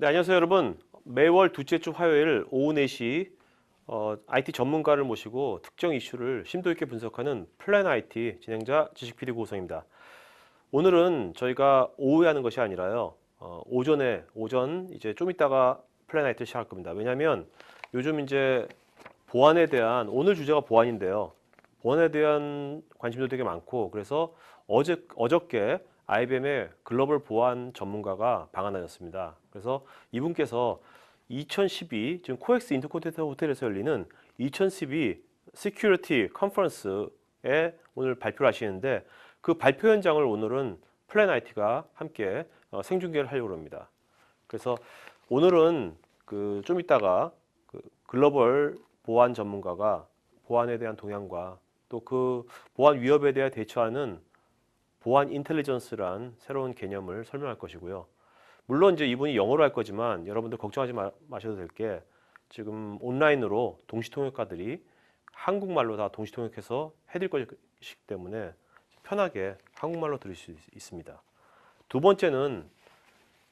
네, 안녕하세요, 여러분. 매월 둘째 주 화요일 오후 4시 IT 전문가를 모시고 특정 이슈를 심도 있게 분석하는 플랜 IT 진행자 지식 PD 고성입니다. 오늘은 저희가 오후에 하는 것이 아니라요. 오전 이제 좀 이따가 플랜 IT를 시작할 겁니다. 왜냐하면 요즘 이제 보안에 대한 오늘 주제가 보안인데요. 보안에 대한 관심도 되게 많고 그래서 어저께 IBM의 글로벌 보안 전문가가 방한하셨습니다. 그래서 이분께서 2012 지금 코엑스 인터컨티넨탈 호텔에서 열리는 2012 시큐리티 컨퍼런스에 오늘 발표를 하시는데 그 발표 현장을 오늘은 플랜 IT가 함께 생중계를 하려고 합니다. 그래서 오늘은 그 좀 이따가 그 글로벌 보안 전문가가 보안에 대한 동향과 또 그 보안 위협에 대해 대처하는 보안 인텔리전스란 새로운 개념을 설명할 것이고요. 물론 이제 이분이 영어로 할 거지만 여러분들 걱정하지 마셔도 될 게 지금 온라인으로 동시통역가들이 한국말로 다 동시통역해서 해드릴 것이기 때문에 편하게 한국말로 들을 수 있습니다. 두 번째는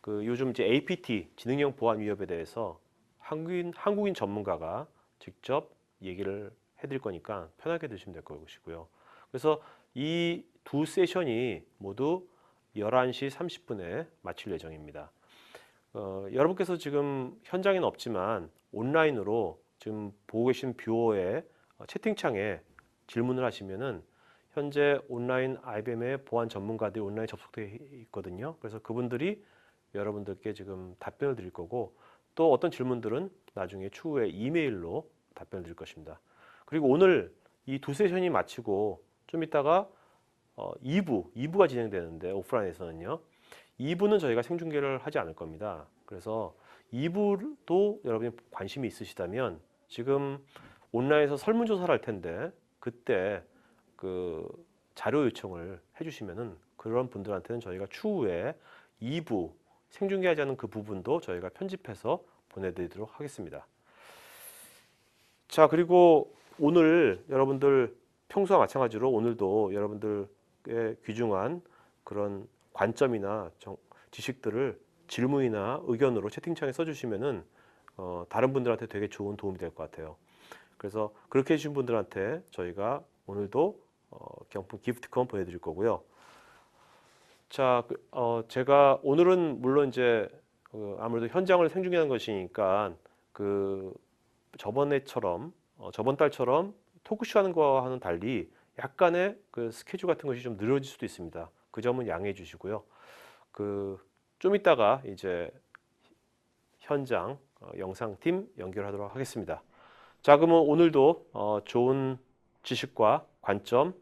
그 요즘 이제 APT 지능형 보안 위협에 대해서 한국인 전문가가 직접 얘기를 해드릴 거니까 편하게 들으시면 될 것이고요. 그래서 이 두 세션이 모두 11시 30분에 마칠 예정입니다. 여러분께서 지금 현장에는 없지만 온라인으로 지금 보고 계신 뷰어의 채팅창에 질문을 하시면은 현재 온라인 IBM의 보안 전문가들이 온라인 접속되어 있거든요. 그래서 그분들이 여러분들께 지금 답변을 드릴 거고 또 어떤 질문들은 나중에 추후에 이메일로 답변을 드릴 것입니다. 그리고 오늘 이 두 세션이 마치고 좀 이따가 2부가 진행되는데 오프라인에서는요. 2부는 저희가 생중계를 하지 않을 겁니다. 그래서 2부도 여러분이 관심이 있으시다면 지금 온라인에서 설문조사를 할 텐데 그때 그 자료 요청을 해주시면은 그런 분들한테는 저희가 추후에 2부 생중계하지 않은 그 부분도 저희가 편집해서 보내드리도록 하겠습니다. 자, 그리고 오늘 여러분들 평소와 마찬가지로 오늘도 여러분들의 귀중한 그런 관점이나 지식들을 질문이나 의견으로 채팅창에 써주시면은 다른 분들한테 되게 좋은 도움이 될 것 같아요. 그래서 그렇게 해주신 분들한테 저희가 오늘도 경품 기프트콘 보내드릴 거고요. 자, 제가 오늘은 물론 이제 아무래도 현장을 생중계하는 것이니까 그 저번 달처럼 토크쇼 하는 거와는 달리 약간의 그 스케줄 같은 것이 좀 늘어질 수도 있습니다. 그 점은 양해해 주시고요. 그 좀 이따가 이제 현장 영상팀 연결하도록 하겠습니다. 자, 그러면 오늘도 좋은 지식과 관점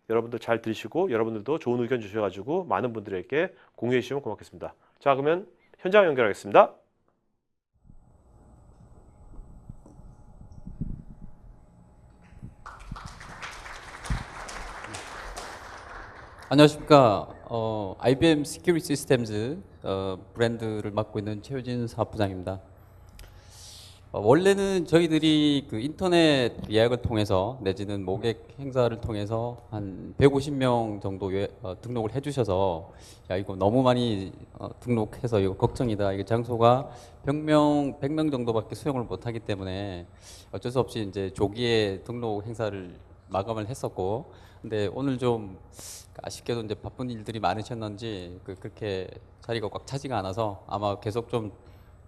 여러분들 잘 들으시고 여러분들도 좋은 의견 주셔가지고 많은 분들에게 공유해 주시면 고맙겠습니다. 자, 그러면 현장 연결하겠습니다. 안녕하십니까. IBM Security Systems 브랜드를 맡고 있는 최효진 사업부장입니다. 원래는 저희들이 그 인터넷 예약을 통해서 내지는 모객 행사를 통해서 한 150명 정도 등록을 해주셔서 야 이거 너무 많이 등록해서 이거 걱정이다. 이게 장소가 100명 정도밖에 수용을 못하기 때문에 어쩔 수 없이 이제 조기에 등록 행사를 마감을 했었고, 근데 오늘 좀 아쉽게도 이제 바쁜 일들이 많으셨는지 그렇게 자리가 꽉 차지가 않아서 아마 계속 좀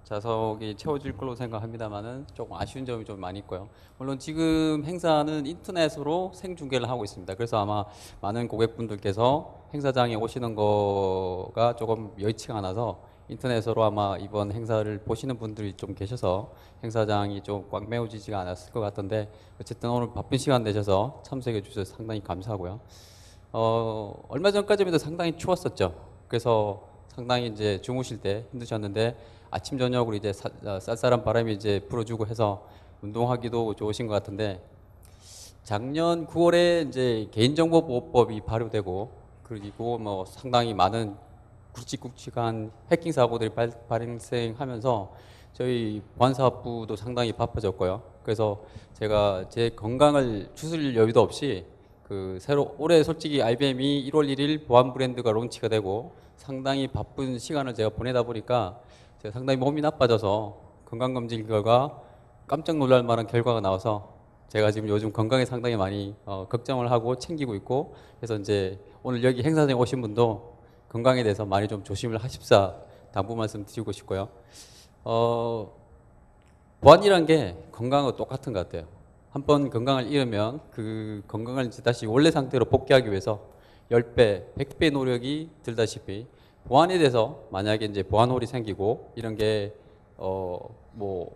좌석이 채워질 걸로 생각합니다만은 조금 아쉬운 점이 좀 많이 있고요. 물론 지금 행사는 인터넷으로 생중계를 하고 있습니다. 그래서 아마 많은 고객분들께서 행사장에 오시는 거가 조금 여의치가 않아서 인터넷으로 아마 이번 행사를 보시는 분들이 좀 계셔서 행사장이 좀 꽉 메워지지가 않았을 것 같던데, 어쨌든 오늘 바쁜 시간 내셔서 참석해 주셔서 상당히 감사하고요. 얼마 전까지만 해도 상당히 추웠었죠. 그래서 상당히 이제 주무실 때 힘드셨는데 아침 저녁으로 이제 쌀쌀한 바람이 이제 불어주고 해서 운동하기도 좋으신 것 같은데, 작년 9월에 이제 개인정보보호법이 발효되고 그리고 뭐 상당히 많은 굵직굵직한 해킹 사고들이 발생하면서 저희 보안사업부도 상당히 바빠졌고요. 그래서 제가 제 건강을 추스릴 여유도 없이 올해 솔직히 IBM이 1월 1일 보안 브랜드가 론치가 되고 상당히 바쁜 시간을 제가 보내다 보니까 제가 상당히 몸이 나빠져서 건강검진 결과 깜짝 놀랄 만한 결과가 나와서 제가 지금 요즘 건강에 상당히 많이 걱정을 하고 챙기고 있고, 그래서 이제 오늘 여기 행사장에 오신 분도 건강에 대해서 많이 좀 조심을 하십사 당부 말씀 드리고 싶고요. 보안이란 게 건강하고 똑같은 것 같아요. 한번 건강을 잃으면 그 건강을 이제 다시 원래 상태로 복귀하기 위해서 10배, 100배 노력이 들다시피 보안에 대해서 만약에 이제 보안홀이 생기고 이런 게 뭐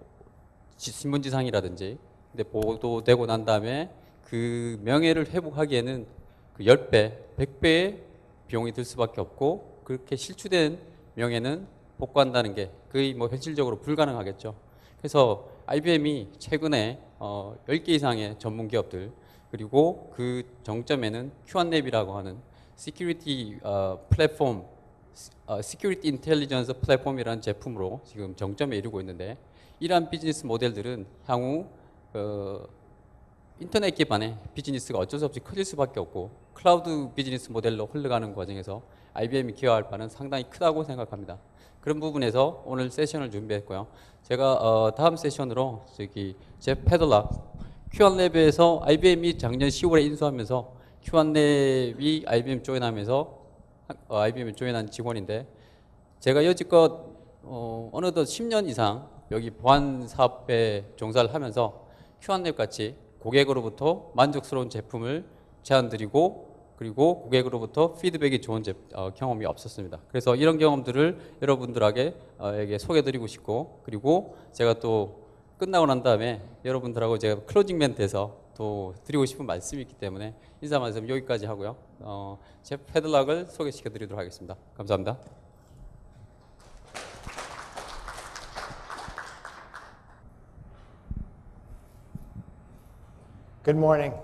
신문지상이라든지 근데 보도되고 난 다음에 그 명예를 회복하기에는 그 10배, 100배의 비용이 들 수밖에 없고, 그렇게 실추된 명예는 복구한다는 게 거의 뭐 현실적으로 불가능하겠죠. 그래서 IBM이 최근에 10개 이상의 전문 기업들, 그리고 그 정점에는 Q1랩이라고 하는 시큐리티 플랫폼, 시큐리티 인텔리전스 플랫폼이라는 제품으로 지금 정점에 이르고 있는데, 이러한 비즈니스 모델들은 향후 인터넷 기반의 비즈니스가 어쩔 수 없이 커질 수밖에 없고 클라우드 비즈니스 모델로 흘러가는 과정에서 IBM이 기여할 바는 상당히 크다고 생각합니다. 그런 부분에서 오늘 세션을 준비했고요. 제가 다음 세션으로 저기 제프 패들락 Q1랩에서 IBM이 작년 10월에 인수하면서 Q1랩이 IBM 조인하면서 IBM에 조인한 직원인데, 제가 여지껏 어느덧 10년 이상 여기 보안 사업에 종사를 하면서 Q1랩 같이 고객으로부터 만족스러운 제품을 제안드리고 그리고 고객으로부터 피드백이 좋은 경험이 없었습니다. 그래서 이런 경험들을 여러분들에게 소개드리고 싶고, 그리고 제가 또 끝나고 난 다음에 여러분들하고 제가 클로징 멘트에서 또 드리고 싶은 말씀이 있기 때문에 인사 말씀 여기까지 하고요. 제프 패들락을 소개시켜 드리도록 하겠습니다. 감사합니다. Good morning.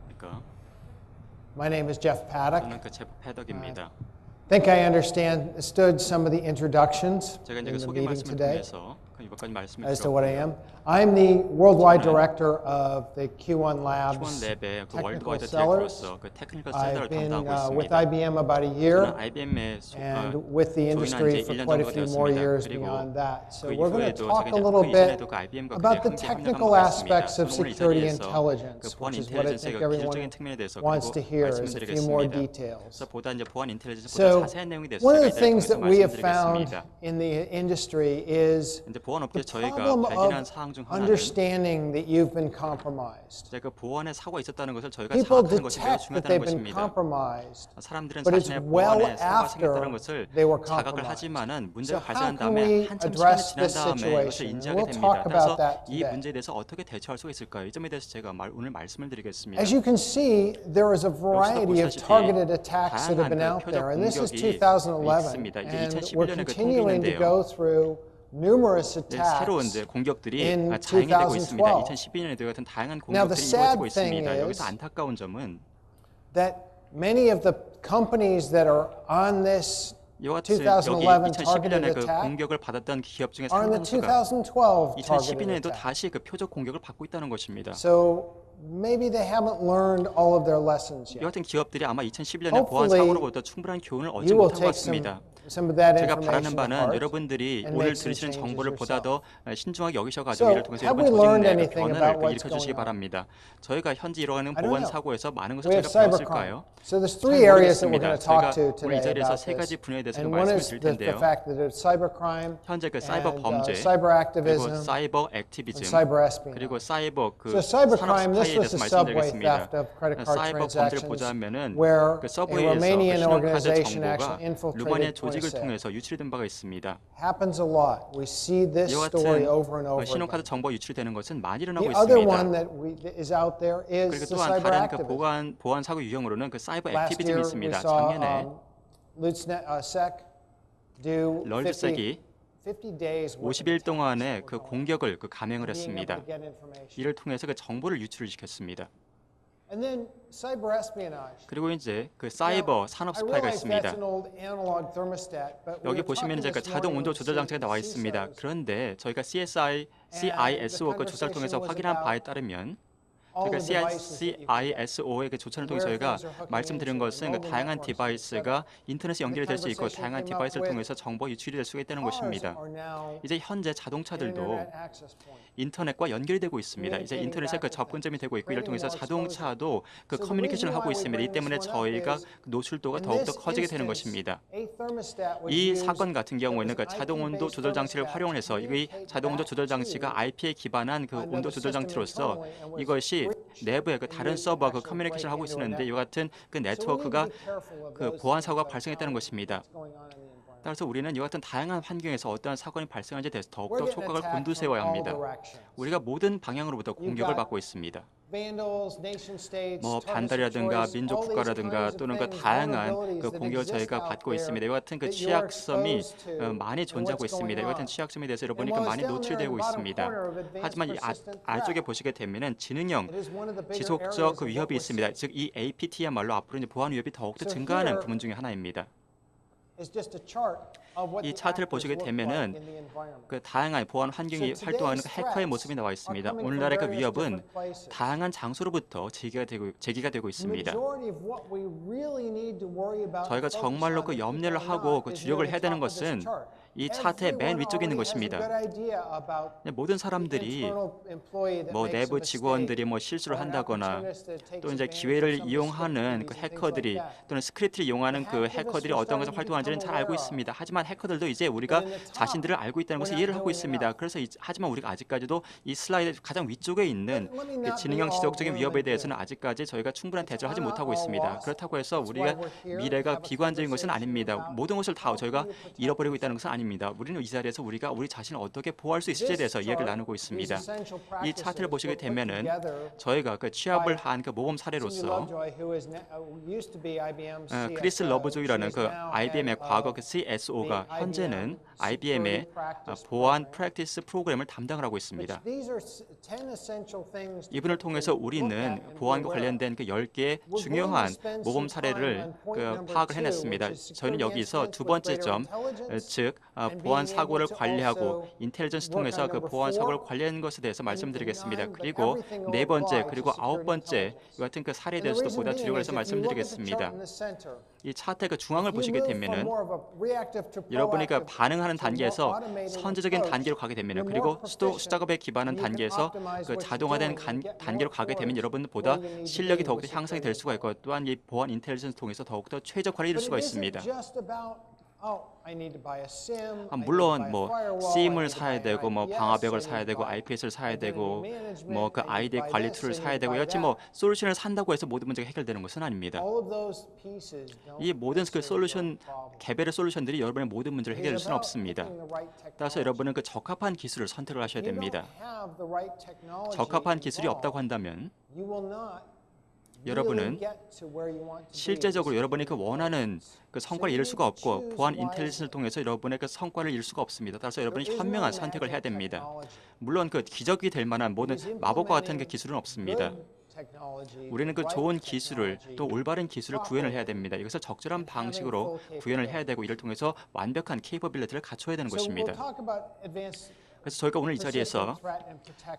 그러니까 My name is Jeff Paddock. 저는 그 제프 패덕입니다. I think I understood some of the introductions 제가 이제 in 그 the 소개 meeting 말씀을 today 통해서 몇 가지 말씀을 as to what I 드렸고요. am. I'm the worldwide director of the Q1 Labs Q1랩의 그 technical 월드와이드 sellers. 디렉터로서 그 테크니컬 I've 셀러를 been 담당하고 with 있습니다. IBM about a year 저는 IBM에 and with the industry 조인한 지 for 1년 quite a 정도 few more 되었습니다. years 그리고 beyond that. So 그 we're going to 이후에도 talk 제가 a little 그 bit 이전에도 그 IBM과 about the 함께 technical 활동하고 aspects of 있습니다. 오늘 이 security 자리에서 그 intelligence, 보안 which is what I 인텔리전스의 think everyone 기술적인 측면에 대해서 wants to hear is a few more 말씀드리겠습니다. details. 그래서 보다 이제 보안 인텔리전스보다 So 자세한 내용에 대해서 one of 제가 the 이 things 자리를 that 통해서 we have found 말씀드리겠습니다. in the industry is 이제 보안 업계 the 저희가 problem 발견한 of 사항 중 하나는 understanding that you've been compromised. 제가 보안에 사고가 있었다는 것을 저희가 People 자각하는 것이 매우 detect that 중요하다는 they've been 것입니다. compromised, 사람들은 but it's 자신의 well 보안에 사고가 after 생겼다는 것을 they were 자각을 compromised. 하지만은 So 문제가 how 발생한 can 다음에 we 한참 시간이 address 지난 this 다음에 이것을 situation? And 인지하게 we'll 됩니다. talk about 따라서 that 이 today. 문제에 대해서 어떻게 대처할 수 있을까요? 이 점에 대해서 제가 오늘 말씀을 드리겠습니다. As you can see, there is a variety of targeted attacks that have been out there, and this is 2011, and we're continuing to go through numerous 새로운 attacks 공격들이 in 자행되고 있습니다. 2012. 2012년에도 같은 다양한 Now, the 공격들이 sad 이루어지고 thing 있습니다. is 여기서 안타까운 점은 that many of the companies that are on this 이와 같이 여기 2011 targeted 2011년에 그 attack 공격을 받았던 기업 중에 are in the 상당수가 2012 targeted 2012년에도 attack. 다시 그 표적 공격을 받고 있다는 것입니다. So maybe they haven't learned all of their lessons 이 yet. 같은 기업들이 아마 2011년 보안 Hopefully, 사고로부터 충분한 교훈을 얻지 You will 못한 것 take 같습니다. some of that 제가 information 바라는 to 바는 heart 여러분들이 and 오늘 make some 들으시는 changes 정보를 보다 더 신중하게 여기셔가지고 So, 이를 통해서 have 여러분 we learned 조직 내 anything 변화를 about what's 일으켜 주시기 going on? 바랍니다. 저희가 현재 일어나는 I don't 보안 know. 사고에서 많은 것을 We have 저희가 cybercrime. 배웠을까요? So there's 잘 three areas that we're 모르겠습니다. going to talk to 저희가 오늘 이 today 자리에서 about 세 가지 this. 분야에 대해서 And 좀 one 말씀을 is 드릴 the 텐데요. fact that there's cybercrime 현재 그 사이버 and 범죄 cyber 그리고 activism 사이버 and 액티비즘 cyber espionage. 그리고 사이버 그 So 산업 cybercrime, this 스파이에 was 대해서 the subway 말씀드리겠습니다. theft of credit card 사이버 범죄를 transactions 보자면은 where 그 a 서브웨이에서 그 Romanian 신용카드 organization 정보가 actually infiltrated 루마니아 point of 조직을 sale. 통해서 유출된 바가 있습니다. Happens a lot. We see this 이와 story 같은 over and over 신용카드 again. 정보 유출되는 것은 많이 일어나고 The other 있습니다. one that is out there is 그리고 the 또한 cyber 다른 그 activism. 보안 사고 유형으로는 그 사이버 Last 액티비즘이 year we 있습니다. saw 작년에 LulzSec do 50 럴드색이 days worth of 50일 attacks 동안의 that 그 were going 공격을 그 감행을 on, being able 했습니다. to get information. 이를 통해서 그 정보를 유출을 시켰습니다. And then cyber espionage. 그리고 이제 그 사이버 산업 I 스파이가 realize that's 있습니다. an old analog thermostat, but we 여기 were 보시면 talking 이제 그 this 자동 morning 온도 with 조절 장치가 나와 CISOs. 있습니다. 그런데 저희가 CIS 워크 조사를 통해서 conversation was 확인한 바에 about 따르면 그러니까 CISO의 그 조건을 통해 저희가 말씀드린 것은 그 다양한 디바이스가 인터넷에 연결이 될 수 있고 다양한 디바이스를 통해서 정보가 유출이 될 수가 있다는 것입니다. 이제 현재 자동차들도 인터넷과 연결이 되고 있습니다. 이제 인터넷에 그 접근점이 되고 있고 이를 통해서 자동차도 그 커뮤니케이션을 하고 있습니다. 이 때문에 저희가 노출도가 더욱더 커지게 되는 것입니다. 이 사건 같은 경우에는 그 자동 온도 조절 장치를 활용해서 이 자동 온도 조절 장치가 IP에 기반한 그 온도 조절 장치로서 이것이 내부의 그 다른 서버와 그 커뮤니케이션을 하고 있었는데 이와 같은 그 네트워크가 그 보안 사고가 발생했다는 것입니다. 따라서 우리는 이와 같은 다양한 환경에서 어떠한 사건이 발생한지에 대해서 더욱더 촉각을 곤두세워야 합니다. 우리가 모든 방향으로부터 공격을 받고 있습니다. 뭐 반달이라든가 민족 국가라든가 또는 그 다양한 그 공격을 저희가 받고 있습니다. 이와 같은 그 취약점이 많이 존재하고 있습니다. 이와 같은 취약점에 대해서 여러분이 많이 노출되고 있습니다. 하지만 이 아래쪽에 보시게 되면은 지능형 지속적 그 위협이 있습니다. 즉 이 APT야말로 앞으로 이제 보안 위협이 더욱더 증가하는 부분 중에 하나입니다. 이 차트를 보시게 되면은 그 다양한 보안 환경이 활동하는 그 해커의 모습이 나와 있습니다. 오늘날의 그 위협은 다양한 장소로부터 제기가 되고 있습니다. 저희가 정말로 그 염려를 하고 그 주력을 해야 되는 것은 이 차트의 맨 위쪽에 있는 것입니다. 모든 사람들이 뭐 내부 직원들이 뭐 실수를 한다거나 또 이제 기회를 이용하는 그 해커들이 또는 스크립트를 이용하는 그 해커들이 어떤 것을 활동하는지는 잘 알고 있습니다. 하지만 해커들도 이제 우리가 자신들을 알고 있다는 것을 이해를 하고 있습니다. 그래서 하지만 우리가 아직까지도 이 슬라이드 가장 위쪽에 있는 그 지능형 지속적인 위협에 대해서는 아직까지 저희가 충분한 대처를 하지 못하고 있습니다. 그렇다고 해서 우리가 미래가 비관적인 것은 아닙니다. 모든 것을 다 저희가 잃어버리고 있다는 것은 아닙니다. 우리는 이 자리에서 우리가 우리 자신을 어떻게 보호할 수 있을지에 대해서 이야기를 나누고 있습니다. 이 차트를 보시게 되면은 저희가 그 취합을 한 그 모범 사례로서 크리스 러브조이라는 그 IBM의 과거 그 CSO가 현재는 IBM의 보안 프랙티스 프로그램을 담당을 하고 있습니다. 이분을 통해서 우리는 보안과 관련된 그 10개의 중요한 모범 사례를 그 파악을 해냈습니다. 저희는 여기서 두 번째 점, 즉 보안 사고를 관리하고 인텔리전스 통해서 그 보안 사고를 관리하는 것에 대해서 말씀드리겠습니다. 그리고 네 번째 그리고 아홉 번째 이 같은 그 사례에 대해서도 보다 주력을 해서 말씀드리겠습니다. 이 차트의 그 중앙을 보시게 되면은 여러분이 그 반응하는 단계에서 선제적인 단계로 가게 되면은 그리고 수작업에 기반한 단계에서 그 자동화된 단계로 가게 되면 여러분보다 실력이 더욱더 향상이 될 수가 있고 또한 이 보안 인텔리전스 통해서 더욱더 최적화를 이룰 수가 있습니다. 물론 뭐 SIEM을 사야 되고 뭐 방화벽을 사야 되고 IPS를 사야 되고 뭐 그 아이디 관리 툴을 사야 되고 여치 뭐 솔루션을 산다고 해서 모든 문제가 해결되는 것은 아닙니다. 이 모든 그 솔루션 개별의 솔루션들이 여러분의 모든 문제를 해결할 수는 없습니다. 따라서 여러분은 그 적합한 기술을 선택을 하셔야 됩니다. 적합한 기술이 없다고 한다면 여러분은 실제적으로 여러분이 그 원하는 그 성과를 이룰 수가 없고 보안 인텔리전스를 통해서 여러분의 그 성과를 이룰 수가 없습니다. 따라서 여러분이 현명한 선택을 해야 됩니다. 물론 그 기적이 될 만한 모든 마법과 같은 그 기술은 없습니다. 우리는 그 좋은 기술을 또 올바른 기술을 구현을 해야 됩니다. 이것을 적절한 방식으로 구현을 해야 되고 이를 통해서 완벽한 케이퍼빌리티를 갖춰야 되는 것입니다. 그래서 저희가 오늘 이 자리에서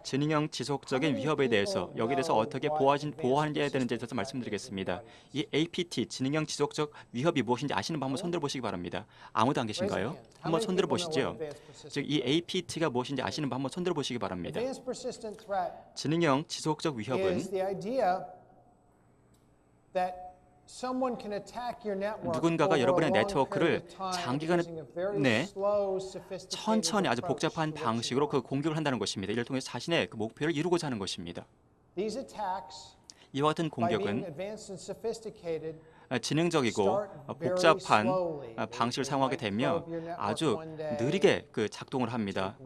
지능형 지속적인 위협에 대해서 여기에 대해서 어떻게 보호해야 되는지에 대해서 말씀드리겠습니다. 이 APT, 지능형 지속적 위협이 무엇인지 아시는 분 한번 손들어 보시기 바랍니다. 아무도 안 계신가요? 한번 손들어 보시죠. 즉 이 APT가 무엇인지 아시는 분 한번 손들어 보시기 바랍니다. 지능형 지속적 위협은 누군가가 여러분의 네트워크를 장기간 내 천천히 아주 복잡한 방식으로 그 공격을 한다는 것입니다. 이를 통해 자신의 그 목표를 이루고자 하는 것입니다. 이와 같은 공격은 지능적이고 복잡한 방식을 사용하게 되며 아주 느리게 그 작동을 합니다.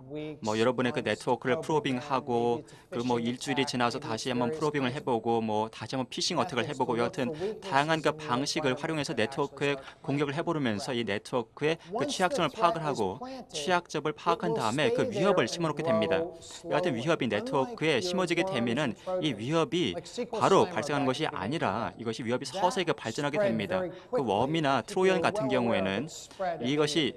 뭐 여러분의 그 네트워크를 프로빙하고 그 뭐 일주일이 지나서 다시 한번 프로빙을 해보고 뭐 다시 한번 피싱 어택을 해보고 여하튼 다양한 그 방식을 활용해서 네트워크에 공격을 해보면서 이 네트워크의 그 취약점을 파악을 하고 취약점을 파악한 다음에 그 위협을 심어놓게 됩니다. 여하튼 위협이 네트워크에 심어지게 되면은 이 위협이 바로 발생하는 것이 아니라 이것이 위협이 서서히 발전하게 발생하게 됩니다. 그 웜이나 트로이언 같은 경우에는 이것이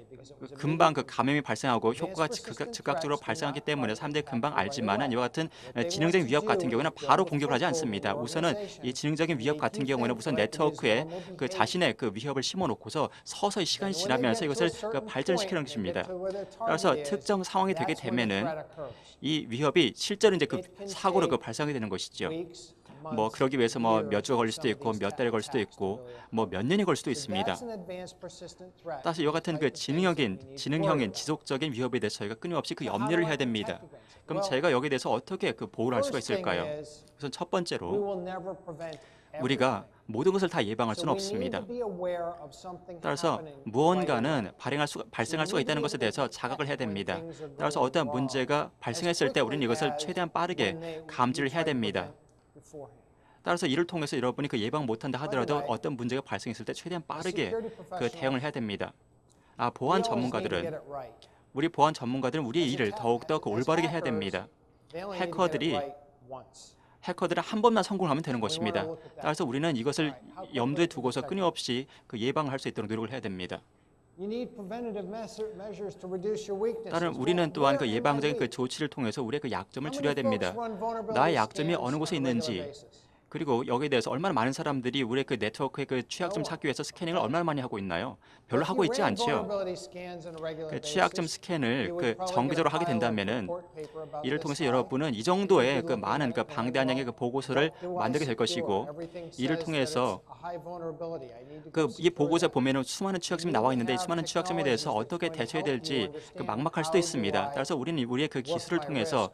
금방 그 감염이 발생하고 효과가 즉각적으로 발생하기 때문에 사람들이 금방 알지만은 이와 같은 지능적인 위협 같은 경우에는 바로 공격을 하지 않습니다. 우선은 이 지능적인 위협 같은 경우에는 우선 네트워크에 그 자신의 그 위협을 심어놓고서 서서히 시간이 지나면서 이것을 그 발전시키는 것입니다. 따라서 특정 상황이 되게 되면은 이 위협이 실제로 이제 그 사고로 그 발생하게 되는 것이죠. 뭐 그러기 위해서 뭐 몇 주가 걸릴 수도 있고 몇 달이 걸릴 수도 있고 뭐 몇 년이 걸릴 수도 있습니다. 따라서 이와 같은 그 지능형인 지속적인 위협에 대해서 저희가 끊임없이 그 염려를 해야 됩니다. 그럼 제가 여기에 대해서 어떻게 그 보호를 할 수가 있을까요? 우선 첫 번째로 우리가 모든 것을 다 예방할 수는 없습니다. 따라서 무언가는 발생할 수가 있다는 것에 대해서 자각을 해야 됩니다. 따라서 어떠한 문제가 발생했을 때 우리는 이것을 최대한 빠르게 감지를 해야 됩니다. 따라서 이를 통해서 여러분이 그 예방 못한다 하더라도 어떤 문제가 발생했을 때 최대한 빠르게 그 대응을 해야 됩니다. 우리 보안 전문가들은 우리의 일을 더욱더 그 올바르게 해야 됩니다. 해커들은 한 번만 성공하면 되는 것입니다. 따라서 우리는 이것을 염두에 두고서 끊임없이 그 예방을 할 수 있도록 노력을 해야 됩니다. 따른 우리는 또한 그 예방적인 그 조치를 통해서 우리의 그 약점을 줄여야 됩니다. 나의 약점이 어느 곳에 있는지, 그리고 여기에 대해서 얼마나 많은 사람들이 우리의 그 네트워크의 그 취약점 찾기 위해서 스캐닝을 얼마나 많이 하고 있나요? 별로 하고 있지 않죠. 그 취약점 스캔을 그 정기적으로 하게 된다면은 이를 통해서 여러분은 이 정도의 그 많은 그 방대한 양의 그 보고서를 만들게 될 것이고, 이를 통해서 그 이 보고서에 보면은 수많은 취약점이 나와 있는데 이 수많은 취약점에 대해서 어떻게 대처해야 될지 그 막막할 수도 있습니다. 따라서 우리는 우리의 그 기술을 통해서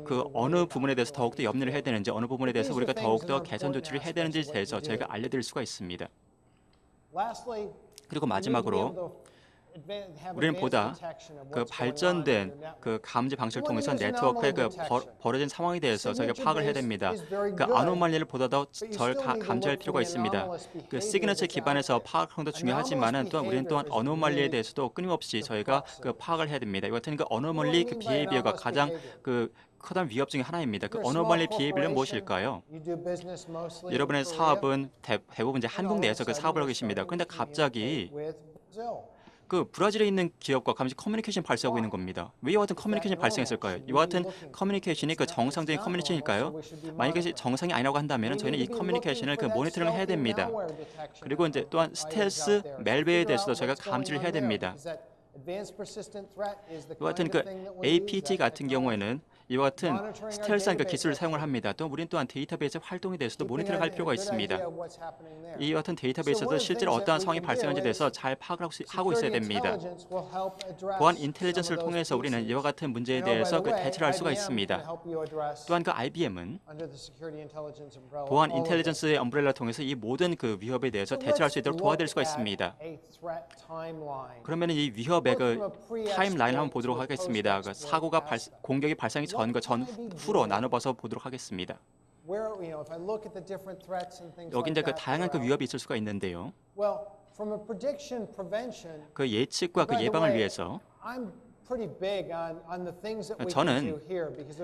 그 어느 부분에 대해서 더욱더 염려를 해야 되는지, 어느 부분에 대해서 우리가 더욱더 개선 조치를 해야 되는지에 대해서 저희가 알려드릴 수가 있습니다. 그리고 마지막으로 우리는 보다 그 발전된 그 감지 방식을 통해서 네트워크의 그 벌어진 상황에 대해서 저희가 파악을 해야 됩니다. 그 아노말리를 보다 더 잘 감지할 필요가 있습니다. 그 시그너처 기반에서 파악하는 것도 중요하지만은 또한 우리는 또한 어노말리에 대해서도 끊임없이 저희가 그 파악을 해야 됩니다. 이 같은 그 어노멀리 그 비헤이비어가 가장 그 커다란 위협 중에 하나입니다. 그 어노멀리 비헤이비어는 무엇일까요? 여러분의 사업은 대부분 이제 한국 내에서 그 사업을 하고 계십니다. 그런데 갑자기 그 브라질에 있는 기업과 감시 커뮤니케이션 발생하고 있는 겁니다. 왜 이와 같은 커뮤니케이션이 발생했을까요? 이와 같은 커뮤니케이션이 그 정상적인 커뮤니케이션일까요? 만약에 정상이 아니라고 한다면 저희는 이 커뮤니케이션을 그 모니터링을 해야 됩니다. 그리고 이제 또한 스텔스 멜웨어에 대해서도 저희가 감지를 해야 됩니다. 이와 같은 그 APT 같은 경우에는 이와 같은 스텔스한 그 기술을 사용을 합니다. 또 우리는 또한 데이터베이스 활동에 대해서도 모니터링 할 필요가 있습니다. 이와 같은 데이터베이스에서 실제로 어떠한 상황이 발생하는지에 대해서 잘 파악을 하고 있어야 됩니다. 보안 인텔리전스를 통해서 우리는 이와 같은 문제에 대해서 그 대처를 할 수가 있습니다. 또한 그 IBM은 보안 인텔리전스의 엄브렐라 통해서 이 모든 그 위협에 대해서 대처할 수 있도록 도와드릴 수가 있습니다. 그러면 이 위협의 그 타임라인을 한번 보도록 하겠습니다. 그 사고가 공격이 발생하기 전과 전후로 나눠봐서 보도록 하겠습니다. 여기 이제 그 다양한 그 위협이 있을 수가 있는데요. 그 예측과 그 예방을 위해서 저는